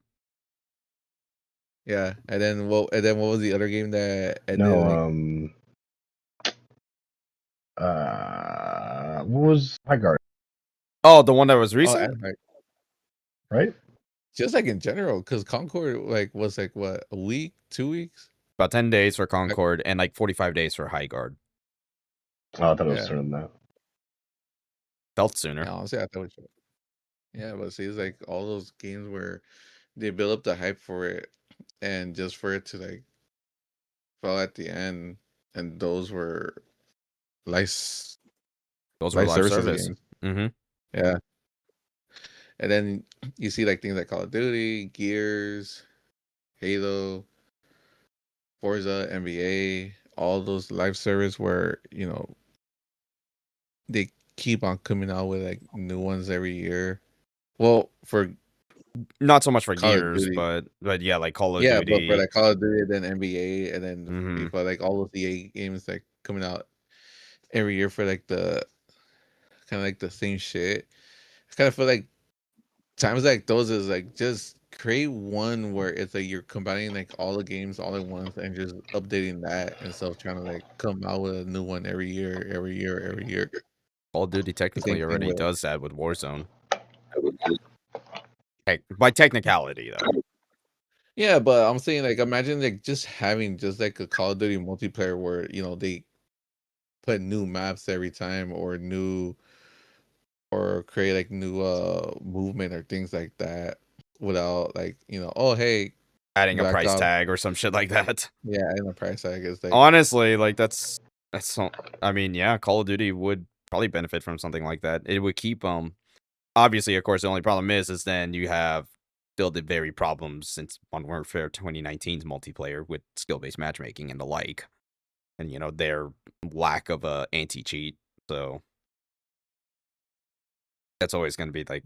Yeah, and then what? And then what was the other game that ended? No, like, what was Highguard, Oh, the one that was oh, recent? and like right? just like in general, because Concord like was like what a week, 2 weeks? About 10 days for Concord and like 45 days for Highguard. Oh, I thought it was Yeah. sooner than that. Felt sooner. Yeah, honestly, I thought it was. Yeah, but see, it's like all those games where they build up the hype for it, and just for it to like fall at the end, and those were life Those were life live services service. games. Mm-hmm. Yeah, and then you see like things like Call of Duty, Gears, Halo, Forza, NBA, all those live service where they keep on coming out with like new ones every year. Well, for Not so much for Call of Gears, Duty, but yeah, like Call of yeah, but for Duty. like Call of Duty, then NBA, and then Mm-hmm. FIFA, like all of the games like coming out every year for like the kind of like the same shit. I kind of feel like times like those is like just create one where it's like you're combining like all the games all at once and just updating that instead of trying to like come out with a new one every year, every year, every year. Call of Duty The same technically thing already with does that with Warzone. Hey, by technicality, though. yeah, but I'm saying like imagine like just having just like a Call of Duty multiplayer where they put new maps every time or create like new movement or things like that without like oh hey Adding a Black price Ops, tag or some shit like that. yeah, and the price tag is like Honestly, like that's so, I mean, yeah, Call of Duty would probably benefit from something like that. It would keep obviously, of course, the only problem is then you have still the very problems since Modern Warfare 2019's multiplayer with skill-based matchmaking and the like. And their lack of a anti-cheat. So that's always going to be like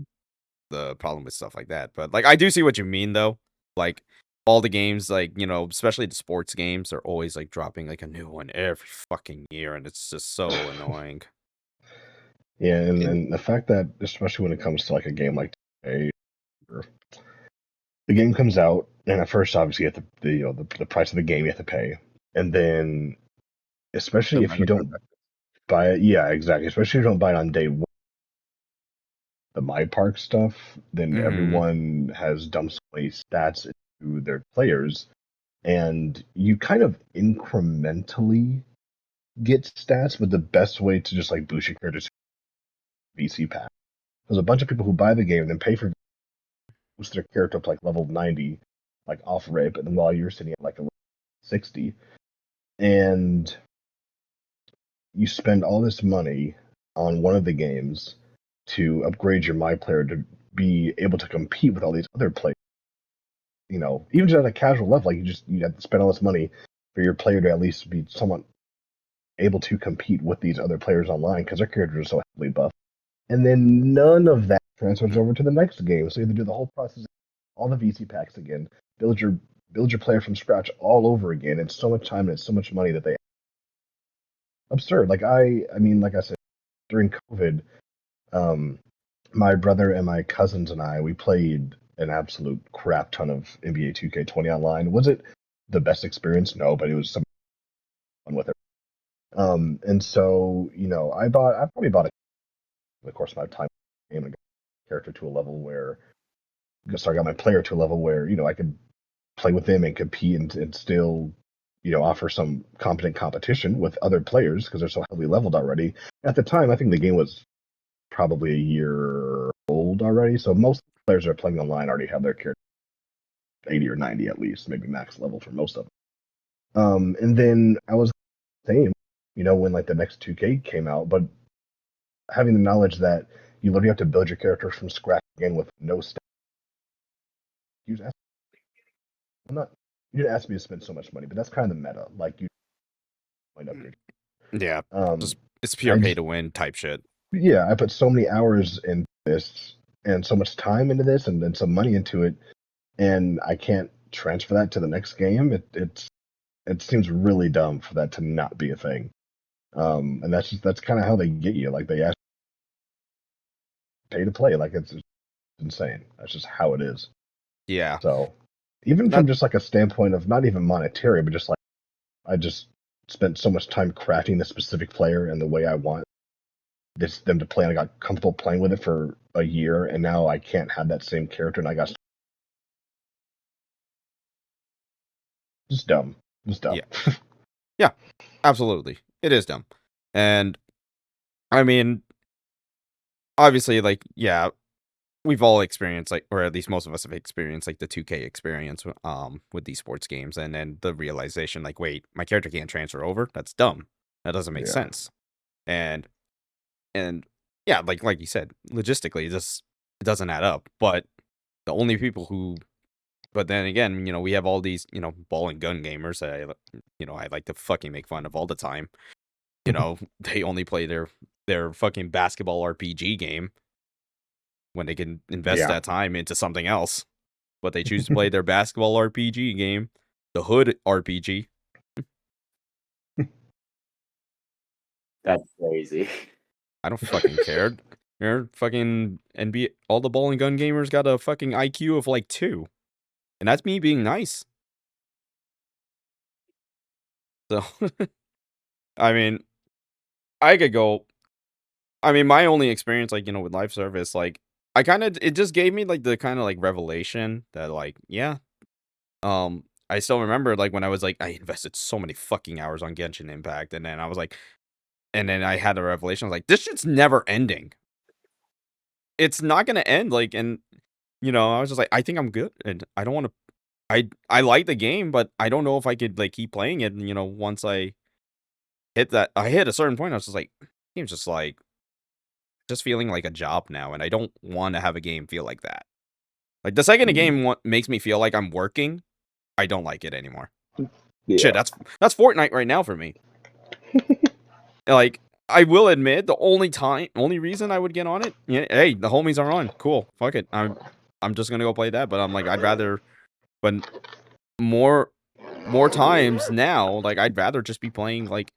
the problem with stuff like that. But like I do see what you mean though. Like all the games, like especially the sports games, are always like dropping like a new one every fucking year, and it's just so annoying. Yeah, and the fact that especially when it comes to like a game like today, the game comes out, and at first obviously you have to the price of the game you have to pay, and then the especially if you don't Minecraft. buy it, yeah, exactly. Especially if you don't buy it on day one, the My Park stuff, then Mm-hmm. everyone has dumped so many stats into their players, and you kind of incrementally get stats, but the best way to just like boost your characters VC pack. There's a bunch of people who buy the game and then pay for boost their character up to like level 90, like off rip, and then while you're sitting at like a 60, and you spend all this money on one of the games to upgrade your My Player to be able to compete with all these other players. Even just at a casual level, like you have to spend all this money for your player to at least be somewhat able to compete with these other players online because their characters are so heavily buffed. And then none of that transfers over to the next game. So you have to do the whole process, all the VC packs again, build your player from scratch all over again. It's so much time and it's so much money that they absurd. Like I mean, like I said, during COVID, um, my brother and my cousins and we played an absolute crap ton of NBA 2K20 online. Was it the best experience? No, but it was some fun with it. And so I probably bought it in the course of my time game and got my character to a level where, so I got my player to a level where I could play with them and compete and still offer some competent competition with other players because they're so heavily leveled already. At the time, I think the game was probably a year old already, so most players that are playing online already have their character 80 or 90 at least, maybe max level for most of them. And then I was the same, when like the next 2K came out, but having the knowledge that you literally have to build your character from scratch again with no stats. You just ask, I'm not. You didn't ask me to spend so much money, but that's kind of the meta. Like you might upgrade. Yeah, Um, just it's I pure pay just to win type shit. yeah, I put so many hours in this and so much time into this and some money into it, and I can't transfer that to the next game. It seems really dumb for that to not be a thing. And that's kind of how they get you. Like, they ask pay to play. Like, it's insane. That's just how it is. Yeah. So even from just like a standpoint of not even monetary, but just like, I just spent so much time crafting this specific player and the way I want them to play, and I got comfortable playing with it for a year, and now I can't have that same character, and I got just dumb. Just dumb. Yeah. Yeah, absolutely. It is dumb. And I mean, obviously, like, yeah, we've all experienced, like, or at least most of us have experienced, like, the 2K experience with these sports games, and then the realization, like, wait, my character can't transfer over? That's dumb. That doesn't make Yeah. sense. And yeah, like you said, logistically, it doesn't add up. But the only people who, but then again, we have all these, ball and gun gamers that I like to fucking make fun of all the time. They only play their fucking basketball RPG game when they can invest Yeah. that time into something else. But they choose to play their basketball RPG game, the Hood RPG. That's crazy. I don't fucking care. They're fucking NBA. All the ball and gun gamers got a fucking IQ of like 2, and that's me being nice. So, I mean, I could go. I mean, my only experience, like, with live service, like, it just gave me like the kind of like revelation that, like, yeah, I still remember, like, when I was like, I invested so many fucking hours on Genshin Impact, and then I was like, and then I had a revelation. I was like, this shit's never ending. It's not gonna end. Like, and I was just like, I think I'm good, and I don't want to. I like the game, but I don't know if I could like keep playing it. And, once I hit a certain point, I was just like, game's just like, just feeling like a job now, and I don't want to have a game feel like that. Like, the second a game makes me feel like I'm working, I don't like it anymore. Yeah. Shit, that's Fortnite right now for me. Like, I will admit, the only reason I would get on it, hey, the homies are on, cool, fuck it, I'm just gonna go play that. But I'm like, I'd rather, but more times now, like, I'd rather just be playing like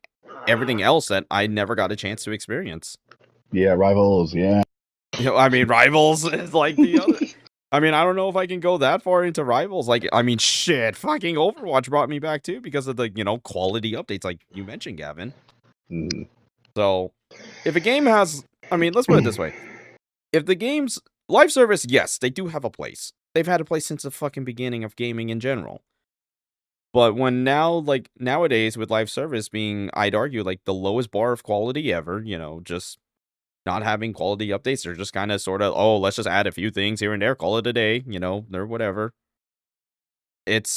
everything else that I never got a chance to experience. Yeah, Rivals, yeah. I mean, Rivals is like the other. I mean, I don't know if I can go that far into Rivals. Like, I mean, shit, fucking Overwatch brought me back too because of the, quality updates like you mentioned, Gavin. Mhm. So, if a game has, I mean, let's put it this way. If the game's live service, yes, they do have a place. They've had a place since the fucking beginning of gaming in general. But when nowadays with live service being, I'd argue, like the lowest bar of quality ever, just not having quality updates, they're just kind of sort of, oh, let's just add a few things here and there, call it a day, or whatever. It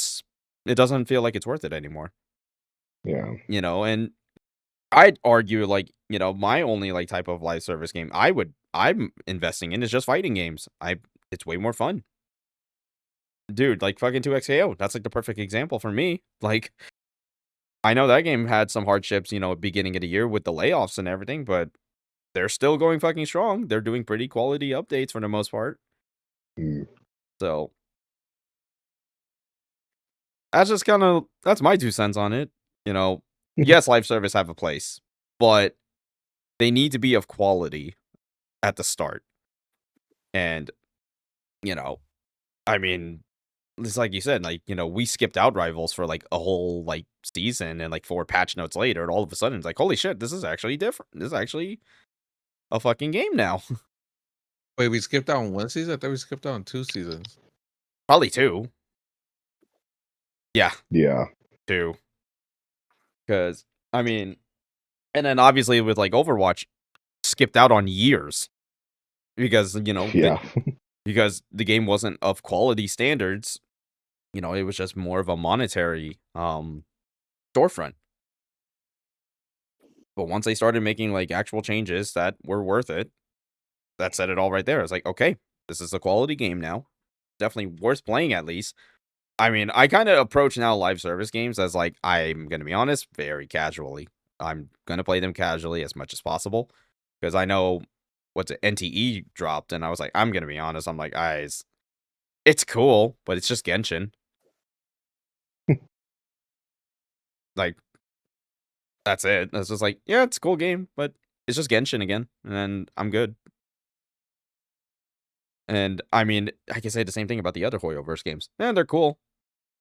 doesn't feel like it's worth it anymore. Yeah. And I'd argue, like, my only like type of live service game I'm investing in is just fighting games. It's way more fun. Dude, like fucking 2XKO, that's like the perfect example for me. Like, I know that game had some hardships, beginning of the year with the layoffs and everything, but they're still going fucking strong. They're doing pretty quality updates for the most part. Mm. So that's my 2 cents on it. Yes, live service have a place, but they need to be of quality at the start. And, I mean, it's like you said, like, we skipped out Rivals for like a whole like season, and like 4 patch notes later, and all of a sudden it's like, holy shit, this is actually different. This is actually a fucking game now. Wait, we skipped out on 1 season? I thought we skipped out on 2 seasons. Probably 2. Yeah, Yeah. 2. Because, I mean, and then obviously with like Overwatch, skipped out on years. Because, Yeah. because the game wasn't of quality standards. It was just more of a monetary storefront. But once they started making like actual changes that were worth it, that said it all right there. It's like, okay, this is a quality game now. Definitely worth playing at least. I mean, I kind of approach now live service games as like, I'm going to be honest, very casually. I'm going to play them casually as much as possible because I know what's it, NTE dropped, and I was like, I'm gonna be honest, I'm like, guys, it's cool, but it's just Genshin. Like, that's it. It's just like, yeah, it's a cool game, but it's just Genshin again, and I'm good. And I mean, I can say the same thing about the other Hoyoverse games. Yeah, they're cool,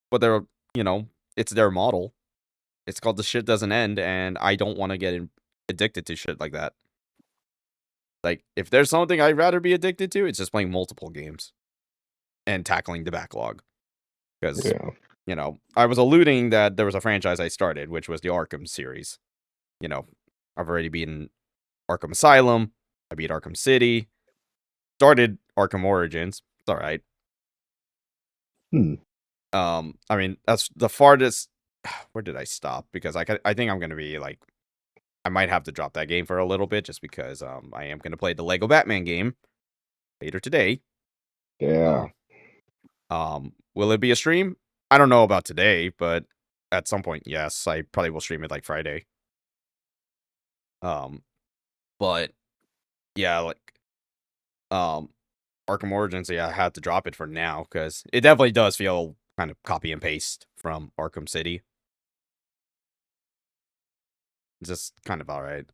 but they're, it's their model. It's called The Shit Doesn't End, and I don't want to get addicted to shit like that. Like, if there's something I'd rather be addicted to, it's just playing multiple games and tackling the backlog. Because, Yeah. I was alluding that there was a franchise I started, which was the Arkham series. I've already beaten Arkham Asylum. I beat Arkham City. Started Arkham Origins. It's alright. I mean, that's the farthest. Where did I stop? Because I think I'm gonna be like, I might have to drop that game for a little bit just because I am gonna play the Lego Batman game later today. Yeah. Will it be a stream? I don't know about today, but at some point, yes, I probably will stream it like Friday. But yeah, like, Arkham Origins, yeah, I had to drop it for now because it definitely does feel kind of copy and paste from Arkham City. It's just kind of alright.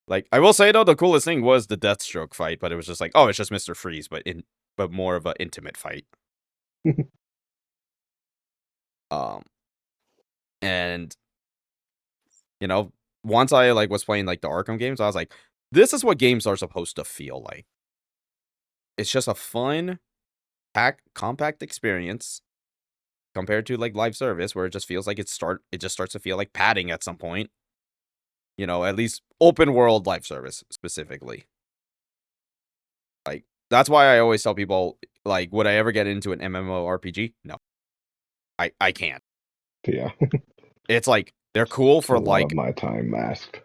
Like, I will say though, the coolest thing was the Deathstroke fight, but it was just like, oh, it's just Mr. Freeze, but more of an intimate fight. And once I like was playing like the Arkham games, I was like, this is what games are supposed to feel like. It's just a fun, compact experience compared to like live service, where it just feels like it just starts to feel like padding at some point. At least open world live service specifically. Like, that's why I always tell people, like, would I ever get into an MMORPG? No. I can't. Yeah. It's like, they're cool for a lot like of my time asked.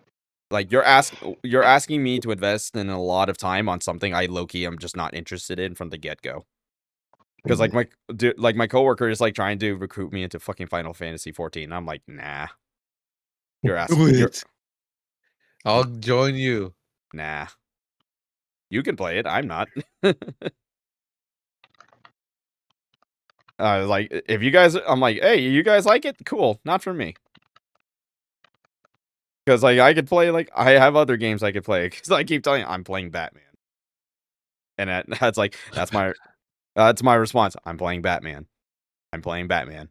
Like, you're asking me to invest in a lot of time on something I low-key am just not interested in from the get-go. Because like my coworker is like trying to recruit me into fucking Final Fantasy 14. I'm like, nah. You're asking. I'll join you. Nah. You can play it. I'm not. Like, if you guys, I'm like, hey, you guys like it? Cool. Not for me. Because like I could play, like, I have other games I could play. Because I keep telling you, I'm playing Batman. And that's like, that's my response. I'm playing Batman. I'm playing Batman.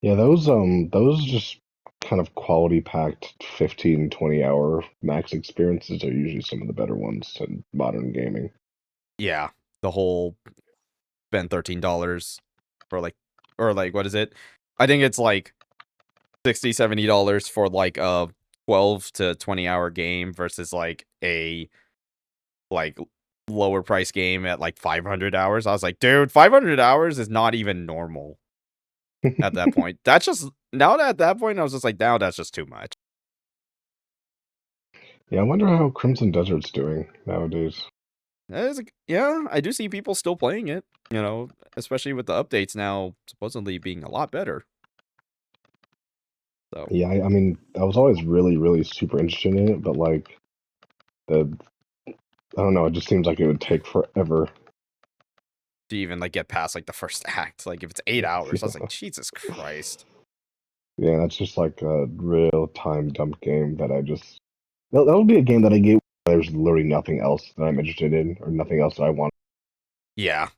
Yeah, those just kind of quality packed 15, 20 hour max experiences are usually some of the better ones in modern gaming. Yeah, the whole spend $13 for like, or like, what is it? I think it's like $60, $70 for like a 12 to 20 hour game versus like a like lower price game at like 500 hours. I was like, dude, 500 hours is not even normal at that point. That's just, now that at that point, I was just like, now that's just too much. Yeah, I wonder how Crimson Desert's doing nowadays. Yeah, I do see people still playing it, especially with the updates now supposedly being a lot better. So Yeah, I mean, I was always really, really super interested in it, but like, I don't know, it just seems like it would take forever to even like get past like the first act, like if it's 8 hours, I was like, Jesus Christ. Yeah, that's just like a real time dump game that I just. That would be a game that I get. There's literally nothing else that I'm interested in, or nothing else that I want. Yeah,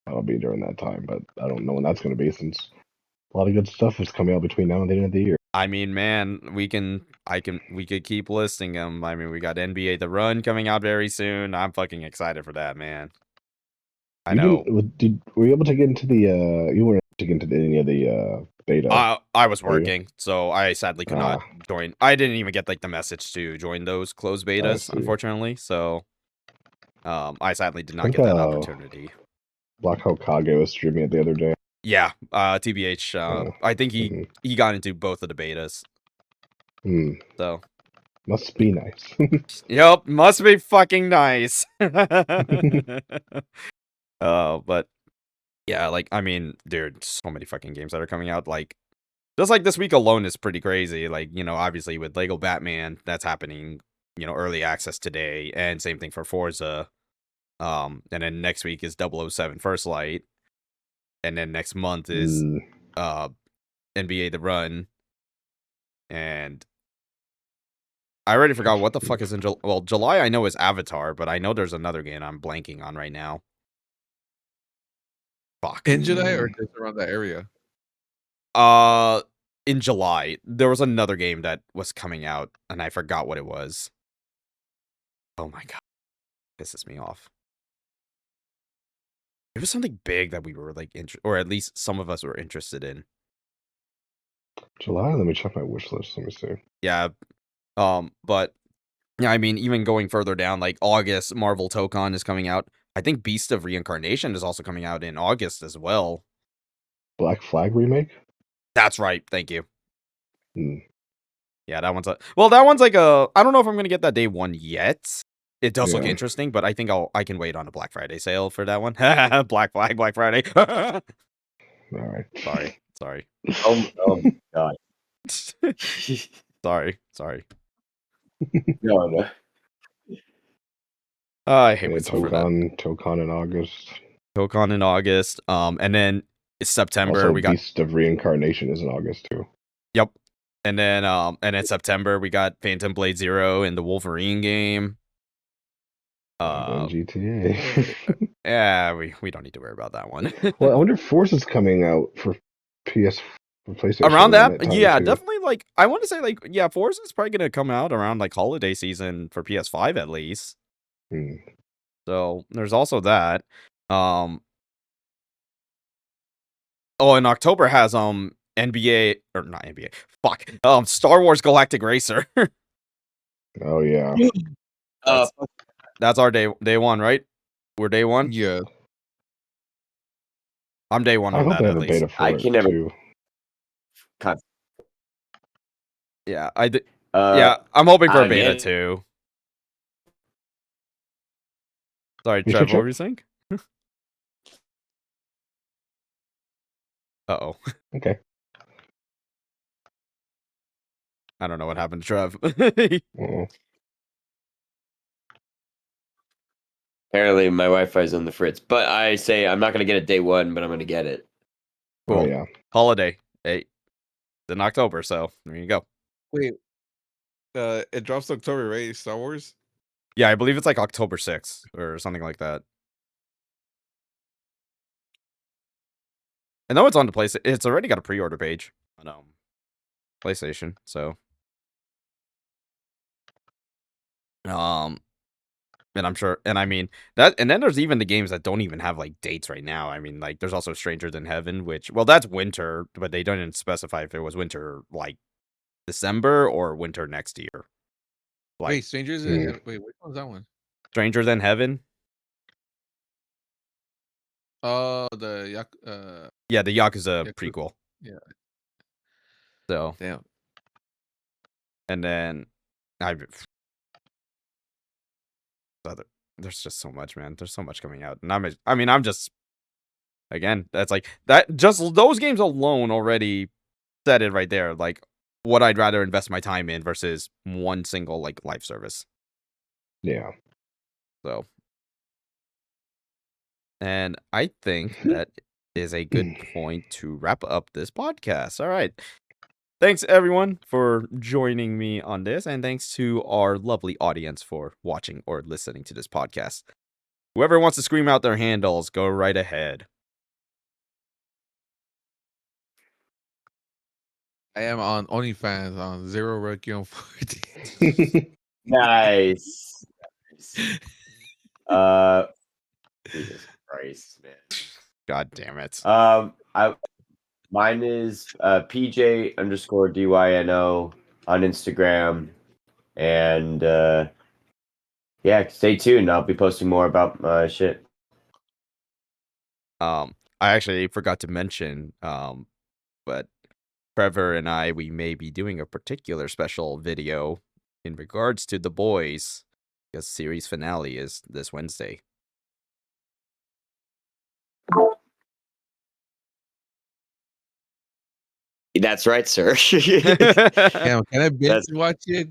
I'll be during that time, but I don't know when that's going to be, since a lot of good stuff is coming out between now and the end of the year. I mean, man, we could keep listing them. I mean, we got NBA The Run coming out very soon. I'm fucking excited for that, man. I know. Were you able to get into the? You weren't able to get into any of the beta. I was working, so I sadly could not join. I didn't even get like the message to join those closed betas, unfortunately. So, I sadly did not get that opportunity. Black Hokage was streaming it the other day. Yeah, TBH. I think he got into both of the betas. So must be nice. Yep, must be fucking nice. But yeah, like, I mean, dude, so many fucking games that are coming out. Like, just like this week alone is pretty crazy. Like, obviously with Lego Batman, that's happening early access today, and same thing for Forza. And then next week is 007 First Light, and then next month is NBA The Run, and I already forgot what the fuck is in July. Well, July I know is Avatar, but I know there's another game I'm blanking on right now. Fuck. In July or just around that area? In July there was another game that was coming out, and I forgot what it was. Oh my god, pisses me off. It was something big that we were like or at least some of us were interested in. July. Let me check my wish list. Let me see. Yeah. But yeah, I mean, even going further down, like August, Marvel Tokon is coming out. I think Beast of Reincarnation is also coming out in August as well. Black Flag remake. That's right. Thank you. Hmm. Yeah, that one's that one's like I don't know if I'm gonna get that day one yet. It does look Yeah. interesting, but I think I can wait on a Black Friday sale for that one. Black Flag, Black Friday. All right. Sorry. Oh my god. Sorry. No. I hate Yeah, myself for that. Tokon in August. Tokon in August. And then September Also, we got Beast of Reincarnation is in August too. Yep. And then September we got Phantom Blade Zero and the Wolverine game. And GTA. Yeah, we don't need to worry about that one. Well, I wonder if Forza's coming out for PS for PlayStation Around that, time yeah, too. definitely. Like, I want to say, like, yeah, Forza's probably gonna come out around like holiday season for PS5 at least. Hmm. So there's also that. Oh, and October has NBA or not NBA. Fuck. Star Wars Galactic Racer. Oh yeah. That's our day one, right? We're day one. Yeah. I'm day one I on hope that they have at a least. beta for I it can never. too. Yeah, yeah, I'm hoping for a beta Again. too. Sorry, You Trevor, should what were you saying? Uh-oh. Okay. I don't know what happened to Trev. Oh. Apparently, my Wi-Fi is on the fritz. But I say I'm not gonna get it day one, but I'm gonna get it. Cool. Oh yeah. Holiday. Hey, it's in October, so there you go. Wait. It drops October, right? Star Wars? Yeah, I believe it's like October 6th or something like that. I know it's on the PlayStation. It's already got a pre-order page on PlayStation, so and I'm sure, and I mean that, and then there's even the games that don't even have like dates right now. I mean, like there's also Stranger Than Heaven, which, well, that's winter, but they didn't specify if it was winter like December or winter next year. Like Wait, Strangers in Heaven. Wait, which one's that one? Stranger Than Heaven. Oh, Yeah, the Yakuza Yakuza. prequel. Yeah. So, Damn. and then there's just so much, man. There's so much coming out, and I'm just, again, that's like that. Just those games alone already said it right there. Like, what I'd rather invest my time in versus one single like live service. Yeah. So, and I think that is a good point to wrap up this podcast. All right. Thanks, everyone, for joining me on this, and thanks to our lovely audience for watching or listening to this podcast. Whoever wants to scream out their handles, go right ahead. I am on OnlyFans on Zero Requiem 14. Nice. Jesus Christ, man. God damn it. Mine is PJ_DYNO on Instagram, and yeah, stay tuned. I'll be posting more about my shit. I actually forgot to mention, but Trevor and we may be doing a particular special video in regards to The Boys, because series finale is this Wednesday. That's right, sir. Damn, can I binge watch it?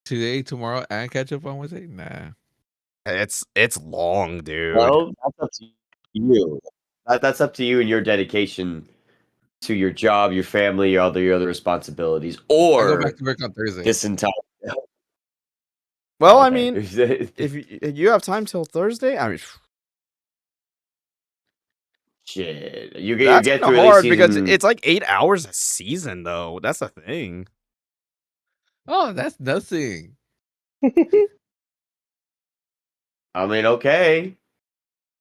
today, tomorrow, and catch up on Wednesday? Nah. It's long, dude. Well, that's up to you. That's up to you and your dedication to your job, your family, your other responsibilities, I go or back to work on Thursday. this entire. Well, I Okay. mean, if you have time till Thursday, I mean, shit, you that's get kind of through at least hard because season. it's like 8 hours a season, though. That's the thing. Oh, that's nothing. I mean, okay,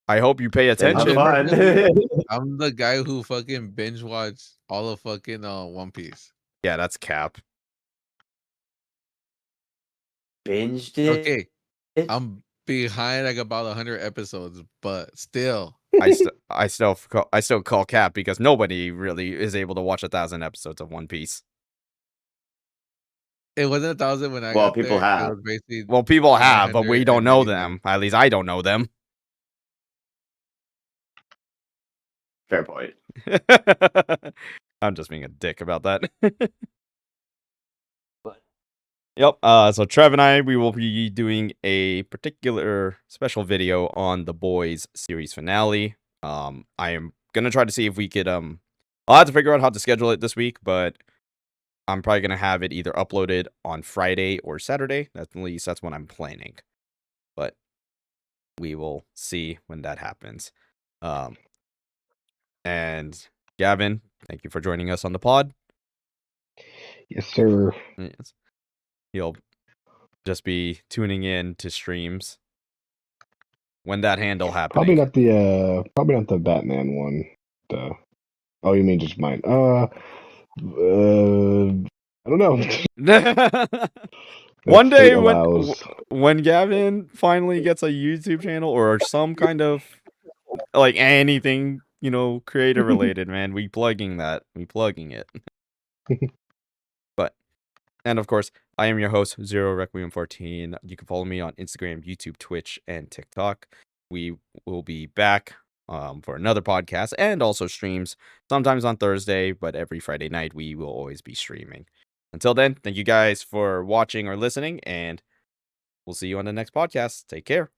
I hope you pay then have attention. fun. I'm the guy who fucking binge watched all of fucking One Piece. Yeah, that's cap. Binged it. Okay, I'm behind like about 100 episodes, but still. I still call cap because nobody really is able to watch 1,000 episodes of One Piece. It wasn't 1,000 when I Well, got people there. have. It was basically Well, people have, but we don't know 999. them. At least I don't know them. Fair point. I'm just being a dick about that. But Yep. So Trev and I, we will be doing a particular special video on the Boys series finale. I am gonna try to see if we could. I'll have to figure out how to schedule it this week, but I'm probably gonna have it either uploaded on Friday or Saturday. At least that's what I'm planning. But we will see when that happens. And Gavin, thank you for joining us on the pod. Yes, sir. Yes. He'll just be tuning in to streams when that handle Probably happening. not the Batman one. Oh, you mean just mine? I don't know. One Fate day allows. when Gavin finally gets a YouTube channel or some kind of like anything, creator related, man, we plugging it. But and of course, I am your host, Zero Requiem 14. You can follow me on Instagram, YouTube, Twitch, and TikTok. We will be back for another podcast and also streams, sometimes on Thursday, but every Friday night we will always be streaming. Until then, thank you guys for watching or listening, and we'll see you on the next podcast. Take care.